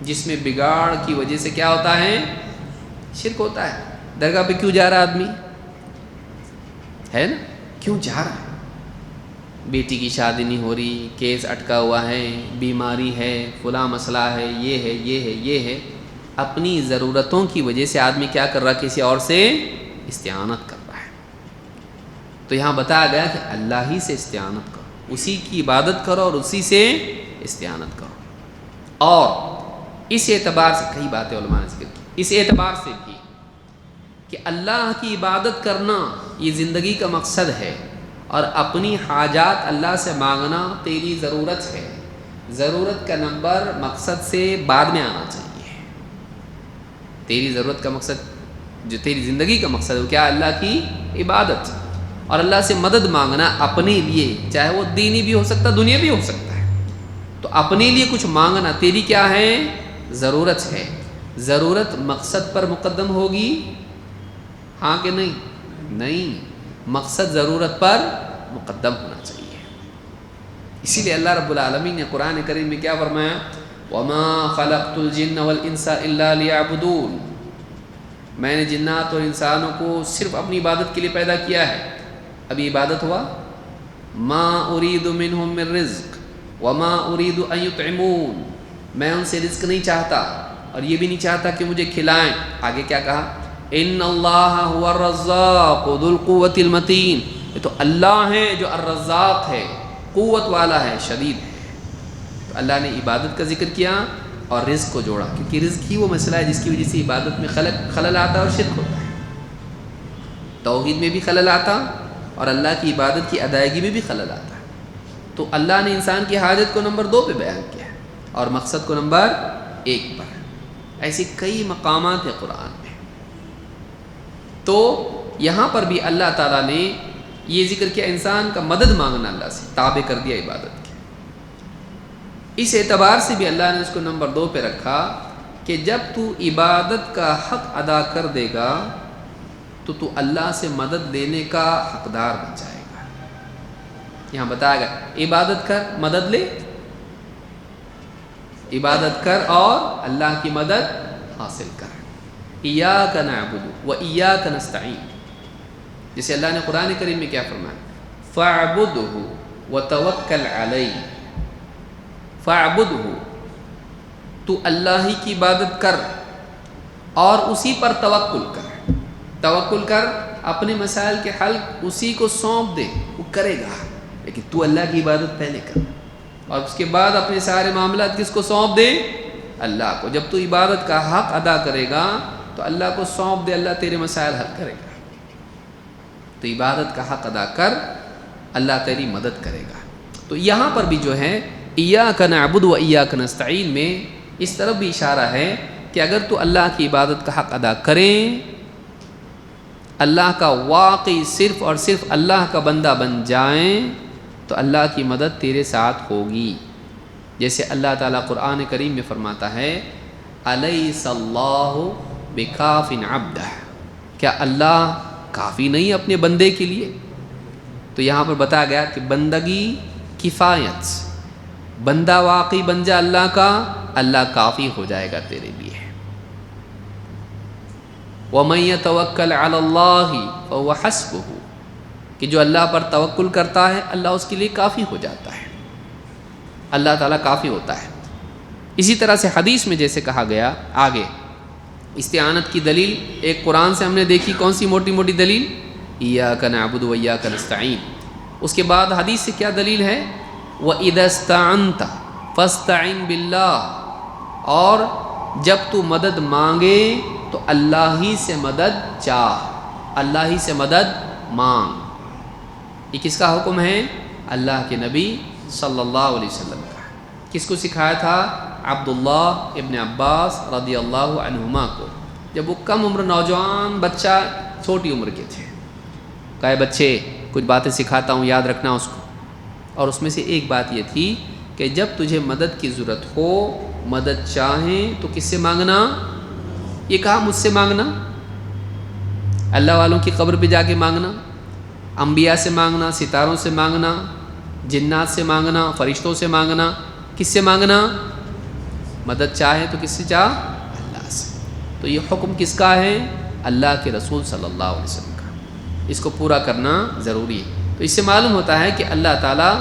جس میں بگاڑ کی وجہ سے کیا ہوتا ہے؟ شرک ہوتا ہے. درگاہ پہ کیوں جا رہا آدمی ہے نا؟ کیوں جا رہا ہے؟ بیٹی کی شادی نہیں ہو رہی، کیس اٹکا ہوا ہے، بیماری ہے، فلاں مسئلہ ہے، یہ ہے، یہ ہے، یہ ہے. اپنی ضرورتوں کی وجہ سے آدمی کیا کر رہا ہے؟ کسی اور سے استعانت کر رہا ہے. تو یہاں بتایا گیا کہ اللہ ہی سے استعانت کرو، اسی کی عبادت کرو اور اسی سے استعانت کرو. اور اس اعتبار سے کئی باتیں علماء نے ذکر کی، اس اعتبار سے بھی کہ اللہ کی عبادت کرنا یہ زندگی کا مقصد ہے، اور اپنی حاجات اللہ سے مانگنا تیری ضرورت ہے. ضرورت کا نمبر مقصد سے بعد میں آنا چاہیے. تیری ضرورت کا مقصد، جو تیری زندگی کا مقصد ہے، وہ کیا؟ اللہ کی عبادت اور اللہ سے مدد مانگنا اپنے لیے، چاہے وہ دینی بھی ہو سکتا، دنیا بھی ہو سکتا ہے. تو اپنے لیے کچھ مانگنا تیری کیا ہے؟ ضرورت ہے. ضرورت مقصد پر مقدم ہوگی؟ ہاں کہ نہیں؟ نہیں، مقصد ضرورت پر مقدم ہونا چاہیے. اسی لیے اللہ رب العالمین نے قرآن کریم میں کیا فرمایا؟ وَمَا خَلَقْتُ الْجِنَّ وَالْإِنسَ إِلَّا لِيَعْبُدُونَ. میں نے جنات اور انسانوں کو صرف اپنی عبادت کے لیے پیدا کیا ہے. ابھی عبادت ہوا؟ مَا أُرِيدُ مِنْهُمْ مِنْ رِزْقٍ. وما اريد ان يطعمون، میں ان سے رزق نہیں چاہتا اور یہ بھی نہیں چاہتا کہ مجھے کھلائیں. آگے کیا کہا؟ ان اللہ هو الرزاق ذو القوة المتین، یہ تو اللہ ہے جو الرزاق ہے، قوت والا ہے، شدید ہے. تو اللہ نے عبادت کا ذکر کیا اور رزق کو جوڑا، کیونکہ رزق ہی وہ مسئلہ ہے جس کی وجہ سے عبادت میں خلل آتا ہے اور شرک ہوتا ہے. توحید میں بھی خلل آتا اور اللہ کی عبادت کی ادائیگی میں بھی خلل آتا ہے. تو اللہ نے انسان کی حاجت کو نمبر 2 پہ بیان کیا ہے اور مقصد کو نمبر 1 پر. ایسے کئی مقامات ہیں قرآن میں. تو یہاں پر بھی اللہ تعالیٰ نے یہ ذکر کیا انسان کا مدد مانگنا اللہ سے، تابع کر دیا عبادت کے. اس اعتبار سے بھی اللہ نے اس کو نمبر 2 پہ رکھا کہ جب تو عبادت کا حق ادا کر دے گا تو اللہ سے مدد لینے کا حقدار بن جائے گا. یہاں بتایا گیا عبادت کر، مدد لے، عبادت کر اور اللہ کی مدد حاصل کر. ایاک نعبد و ایاک نستعین، جسے اللہ نے قرآن کریم میں کیا فرمایا؟ فاعبدہ وتوکل علیہ. فاعبدہ، تو اللہ ہی کی عبادت کر اور اسی پر توکل کر. توکل کر، اپنے مسائل کے حل اسی کو سونپ دے، وہ کرے گا، لیکن تو اللہ کی عبادت پہلے کر اور اس کے بعد اپنے سارے معاملات کس کو سونپ دے؟ اللہ کو. جب تو عبادت کا حق ادا کرے گا تو اللہ کو سونپ دے، اللہ تیرے مسائل حل کرے گا. تو عبادت کا حق ادا کر، اللہ تیری مدد کرے گا. تو یہاں پر بھی جو ہے ایاک نعبد و ایاک نستعین میں اس طرف بھی اشارہ ہے کہ اگر تو اللہ کی عبادت کا حق ادا کریں، اللہ کا واقعی صرف اور صرف اللہ کا بندہ بن جائیں تو اللہ کی مدد تیرے ساتھ ہوگی. جیسے اللہ تعالیٰ قرآن کریم میں فرماتا ہے الیس اللہ بکاف عبدہ، کیا اللہ کافی نہیں اپنے بندے کے لیے؟ تو یہاں پر بتایا گیا کہ بندگی کفایت، بندہ واقعی بن جا اللہ کا، اللہ کافی ہو جائے گا تیرے لیے. وَمَن يَتَوَكَّلْ عَلَى اللَّهِ فَهُوَ حَسْبُهُ، کہ جو اللہ پر توکل کرتا ہے اللہ اس کے لیے کافی ہو جاتا ہے، اللہ تعالیٰ کافی ہوتا ہے. اسی طرح سے حدیث میں جیسے کہا گیا آگے استعانت کی دلیل ایک قرآن سے ہم نے دیکھی، کون سی موٹی موٹی دلیل؟ ایاک نعبد و ایاک نستعین. اس کے بعد حدیث سے کیا دلیل ہے؟ وَإِذَا اسْتَعَنْتَ فَاسْتَعِنْ بِاللَّهِ، اور جب تو مدد مانگے تو اللہ ہی سے مدد چاہ، اللہ ہی سے مدد مانگ. یہ کس کا حکم ہے؟ اللہ کے نبی صلی اللہ علیہ وسلم کا. کس کو سکھایا تھا؟ عبداللہ ابن عباس رضی اللہ عنہما کو، جب وہ کم عمر نوجوان بچہ، چھوٹی عمر کے تھے. کہے بچے کچھ باتیں سکھاتا ہوں، یاد رکھنا اس کو. اور اس میں سے ایک بات یہ تھی کہ جب تجھے مدد کی ضرورت ہو، مدد چاہیں تو کس سے مانگنا؟ یہ کہا مجھ سے مانگنا، اللہ والوں کی قبر پہ جا کے مانگنا، انبیاء سے مانگنا، ستاروں سے مانگنا، جنات سے مانگنا، فرشتوں سے مانگنا. کس سے مانگنا؟ مدد چاہے تو کس سے چاہ؟ اللہ سے. تو یہ حکم کس کا ہے؟ اللہ کے رسول صلی اللہ علیہ وسلم کا. اس کو پورا کرنا ضروری ہے. تو اس سے معلوم ہوتا ہے کہ اللہ تعالیٰ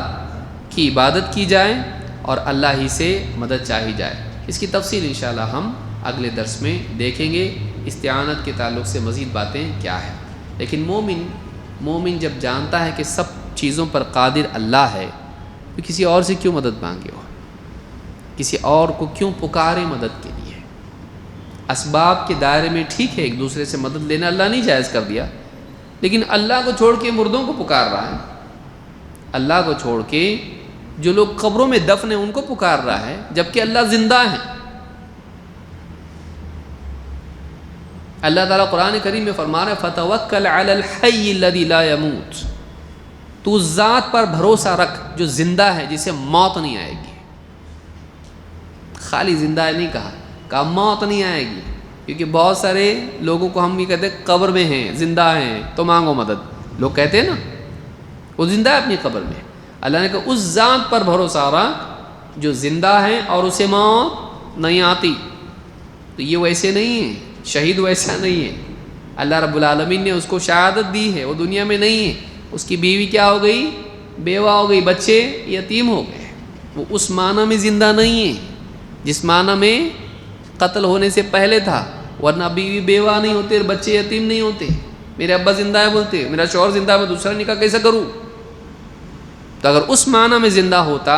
کی عبادت کی جائے اور اللہ ہی سے مدد چاہی جائے. اس کی تفصیل انشاءاللہ ہم اگلے درس میں دیکھیں گے، استعانت کے تعلق سے مزید باتیں کیا ہیں. لیکن مومن جب جانتا ہے کہ سب چیزوں پر قادر اللہ ہے تو کسی اور سے کیوں مدد مانگے ہو، کسی اور کو کیوں پکارے مدد کے لیے؟ اسباب کے دائرے میں ٹھیک ہے ایک دوسرے سے مدد لینا اللہ نہیں جائز کر دیا، لیکن اللہ کو چھوڑ کے مردوں کو پکار رہا ہے، اللہ کو چھوڑ کے جو لوگ قبروں میں دفن ہیں ان کو پکار رہا ہے، جبکہ اللہ زندہ ہے. اللہ تعالیٰ قرآن کریم میں فرما رہا ہے فَتَوَكَّلْ عَلَى الْحَيِّ الَّذِي لَا يَمُوتُ، تو اس ذات پر بھروسہ رکھ جو زندہ ہے، جسے موت نہیں آئے گی. خالی زندہ ہے نہیں کہا موت نہیں آئے گی، کیونکہ بہت سارے لوگوں کو ہم یہ کہتے ہیں قبر میں ہیں، زندہ ہیں تو مانگو مدد. لوگ کہتے ہیں نا وہ زندہ ہے اپنی قبر میں. اللہ نے کہا اس ذات پر بھروسہ رکھ جو زندہ ہے اور اسے موت نہیں آتی. تو یہ ویسے نہیں ہے، شہید ویسا نہیں ہے. اللہ رب العالمین نے اس کو شہادت دی ہے، وہ دنیا میں نہیں ہے، اس کی بیوی کیا ہو گئی؟ بیوہ ہو گئی، بچے یتیم ہو گئے. وہ اس معنی میں زندہ نہیں ہے جس معنی میں قتل ہونے سے پہلے تھا، ورنہ بیوی بیوہ نہیں ہوتے اور بچے یتیم نہیں ہوتے۔ میرے ابا زندہ ہے بولتے، میرا شوہر زندہ ہے، میں دوسرا نکاح کیسے کروں؟ تو اگر اس معنی میں زندہ ہوتا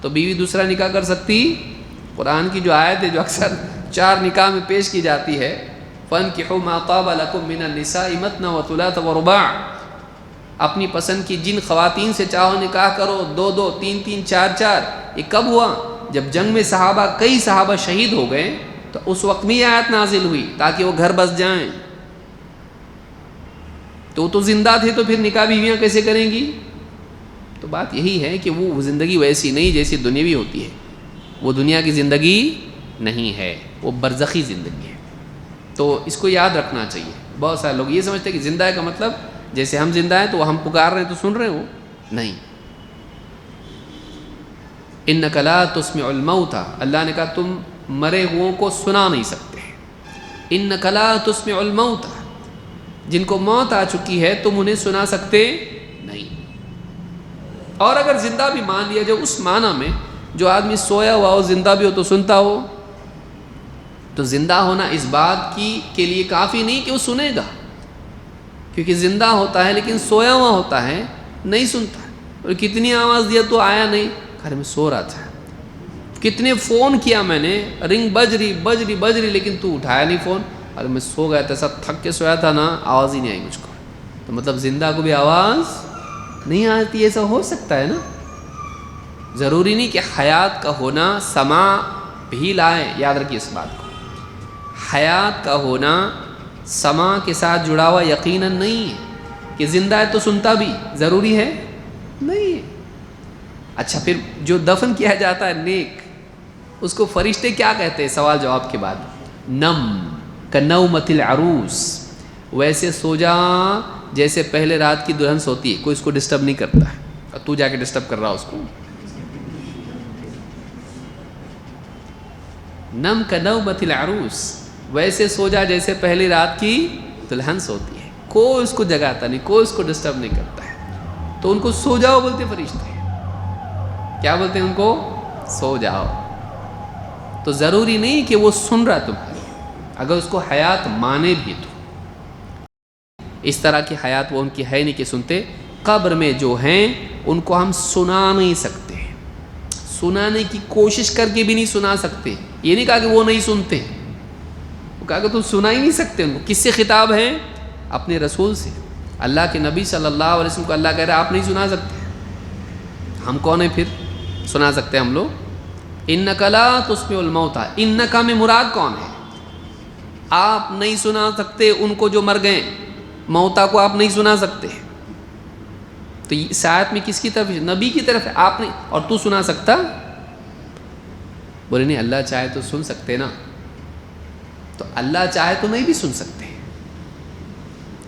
تو بیوی دوسرا نکاح کر سکتی؟ قرآن کی جو آیت ہے جو اکثر 4 نکاح میں پیش کی جاتی ہے، فَانْكِحُوا مَا طَابَ لَكُم مِّنَ النِّسَاءِ مَثْنَىٰ وَثُلَاثَ وَرُبَاعَ، اپنی پسند کی جن خواتین سے چاہو نکاح کرو، 2 3 4 یہ کب ہوا؟ جب جنگ میں کئی صحابہ شہید ہو گئے تو اس وقت میں یہ آیت نازل ہوئی تاکہ وہ گھر بس جائیں۔ تو زندہ تھے تو پھر نکاح بیویاں کیسے کریں گی؟ تو بات یہی ہے کہ وہ زندگی ویسی نہیں جیسی دنیاوی ہوتی ہے، وہ دنیا کی زندگی نہیں ہے، وہ برزخی زندگی ہے۔ تو اس کو یاد رکھنا چاہیے۔ بہت سارے لوگ یہ سمجھتے ہیں کہ زندہ ہے کا مطلب جیسے ہم زندہ ہیں تو ہم پکار رہے ہیں تو سن رہے ہو، نہیں۔ اِنَّكَ لَا تُسْمِعُ الْمَوْتَى، اللہ نے کہا تم مرے ہوئوں کو سنا نہیں سکتے۔ اِنَّكَ لَا تُسْمِعُ الْمَوْتَى، جن کو موت آ چکی ہے تم انہیں سنا سکتے نہیں۔ اور اگر زندہ بھی مان لیا جو اس معنی میں جو آدمی سویا ہوا ہو زندہ بھی ہو تو سنتا ہو، تو زندہ ہونا اس بات کے لیے کافی نہیں کہ وہ سنے گا، کیونکہ زندہ ہوتا ہے لیکن سویا ہوا ہوتا ہے، نہیں سنتا۔ اور کتنی آواز دیا تو آیا نہیں، گھر میں سو رہا تھا، کتنے فون کیا میں نے، رنگ بج رہی لیکن تو اٹھایا نہیں فون، اور میں سو گیا تھا، سب تھک کے سویا تھا نا، آواز ہی نہیں آئی مجھ کو۔ تو مطلب زندہ کو بھی آواز نہیں آتی، ایسا ہو سکتا ہے نا؟ ضروری نہیں کہ حیات کا ہونا سماع بھی لائے، یاد رکھیے اس بات کو۔ حیات کا ہونا سماع کے ساتھ جڑا ہوا یقیناً نہیں ہے کہ زندہ ہے تو سنتا بھی، ضروری ہے نہیں ہے۔ اچھا پھر جو دفن کیا جاتا ہے نیک، اس کو فرشتے کیا کہتے ہیں سوال جواب کے بعد؟ نم کنومۃ العروس، ویسے سو جا جیسے پہلے رات کی دلہن سوتی ہے، کوئی اس کو ڈسٹرب نہیں کرتا ہے، اور تو جا کے ڈسٹرب کر رہا اس کو۔ نم کنومۃ العروس، ویسے سو جا جیسے پہلی رات کی دلہن سوتی ہے، کوئی اس کو جگاتا نہیں، کوئی اس کو ڈسٹرب نہیں کرتا ہے۔ تو ان کو سو جاؤ بولتے فرشتے، کیا بولتے ہیں ان کو؟ سو جاؤ۔ تو ضروری نہیں کہ وہ سن رہا تمہاری، اگر اس کو حیات مانے بھی تو اس طرح کی حیات وہ ان کی ہے نہیں کہ سنتے۔ قبر میں جو ہیں ان کو ہم سنا نہیں سکتے، سنانے کی کوشش کر کے بھی نہیں سنا سکتے۔ یہ نہیں کہا کہ وہ نہیں سنتے، وہ کہا کہ تم سنا ہی نہیں سکتے ان کو۔ کس سے خطاب ہے؟ اپنے رسول سے، اللہ کے نبی صلی اللہ علیہ وسلم کو اللہ کہہ رہا ہے آپ نہیں سنا سکتے، ہم کون ہیں پھر سنا سکتے ہم لوگ؟ اِنَّكَ لَا تُسْمِعُ الْمَوْتَى، اِنَّكَ میں مراد کون ہے؟ آپ نہیں سنا سکتے ان کو جو مر گئے، موتا کو آپ نہیں سنا سکتے۔ تو اس آیت میں کس کی طرف؟ نبی کی طرف ہے، آپ نہیں، اور تو سنا سکتا؟ بولے نہیں، اللہ چاہے تو سن سکتے نا۔ تو اللہ چاہے تو نہیں بھی سن سکتے،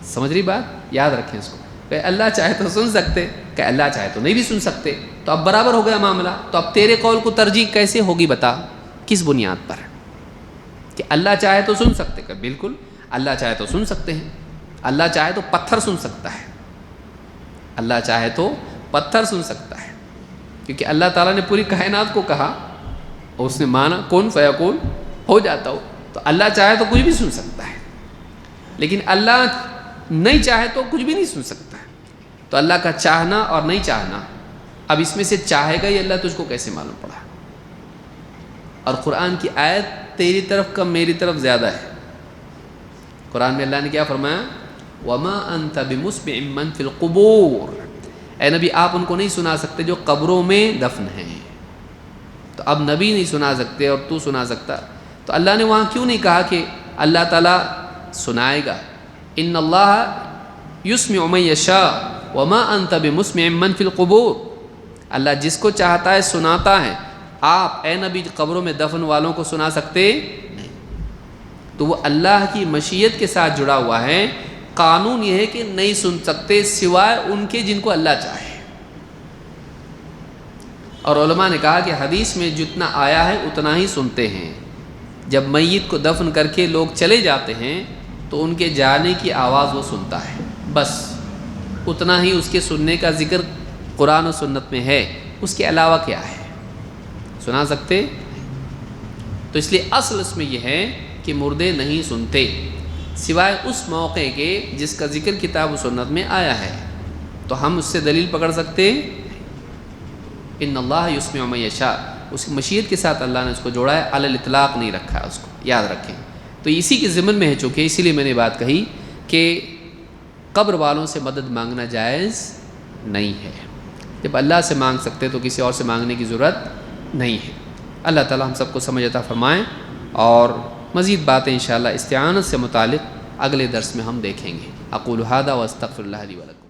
سمجھ رہی بات؟ یاد رکھیں اس کو، کہ اللہ چاہے تو سن سکتے، کہ اللہ چاہے تو نہیں بھی سن سکتے، تو اب برابر ہو گیا معاملہ۔ تو اب تیرے قول کو ترجیح کیسے ہوگی بتا، کس بنیاد پر؟ کہ اللہ چاہے تو سن سکتے، کہ بالکل اللہ چاہے تو سن سکتے ہیں، اللہ چاہے تو پتھر سن سکتا ہے، اللہ چاہے تو پتھر سن سکتا ہے، کیونکہ اللہ تعالیٰ نے پوری کائنات کو کہا اور اس نے مانا کون فیکون ہو جاتا ہو، تو اللہ چاہے تو کچھ بھی سن سکتا ہے، لیکن اللہ نہیں چاہے تو کچھ بھی نہیں سن سکتا ہے۔ تو اللہ کا چاہنا اور نہیں چاہنا، اب اس میں سے چاہے گا ہی اللہ تجھ کو کیسے معلوم پڑا؟ اور قرآن کی آیت تیری طرف کم میری طرف زیادہ ہے۔ قرآن میں اللہ نے کیا فرمایا؟ وَمَا أَنْتَ بِمُسْمِعٍ مَّن فِي الْقُبُورِ، اے نبی آپ ان کو نہیں سنا سکتے جو قبروں میں دفن ہیں۔ تو اب نبی نہیں سنا سکتے اور تو سنا سکتا، تو اللہ نے وہاں کیوں نہیں کہا کہ اللہ تعالیٰ سنائے گا؟ ان اللہ یسمع من یشاء وما انت بمسمع من فی القبور، اللہ جس کو چاہتا ہے سناتا ہے، آپ اے نبی قبروں میں دفن والوں کو سنا سکتے نہیں۔ تو وہ اللہ کی مشیت کے ساتھ جڑا ہوا ہے، قانون یہ ہے کہ نہیں سن سکتے سوائے ان کے جن کو اللہ چاہے۔ اور علماء نے کہا کہ حدیث میں جتنا آیا ہے اتنا ہی سنتے ہیں، جب میت کو دفن کر کے لوگ چلے جاتے ہیں تو ان کے جانے کی آواز وہ سنتا ہے، بس اتنا ہی اس کے سننے کا ذکر قرآن و سنت میں ہے، اس کے علاوہ کیا ہے؟ سنا سکتے؟ تو اس لیے اصل اس میں یہ ہے کہ مردے نہیں سنتے سوائے اس موقع کے جس کا ذکر کتاب و سنت میں آیا ہے، تو ہم اس سے دلیل پکڑ سکتے؟ ان اللہ یسمع من یشاء، اس کی مشیت کے ساتھ اللہ نے اس کو جوڑا ہے، علی الاطلاق نہیں رکھا ہے، اس کو یاد رکھیں۔ تو اسی کے ضمن میں ہے، چونکہ اسی لیے میں نے بات کہی کہ قبر والوں سے مدد مانگنا جائز نہیں ہے۔ جب اللہ سے مانگ سکتے تو کسی اور سے مانگنے کی ضرورت نہیں ہے۔ اللہ تعالی ہم سب کو سمجھ عطا فرمائیں، اور مزید باتیں انشاءاللہ استعانت سے متعلق اگلے درس میں ہم دیکھیں گے۔ اقول ھذا واستغفر اللہ لی ولکم۔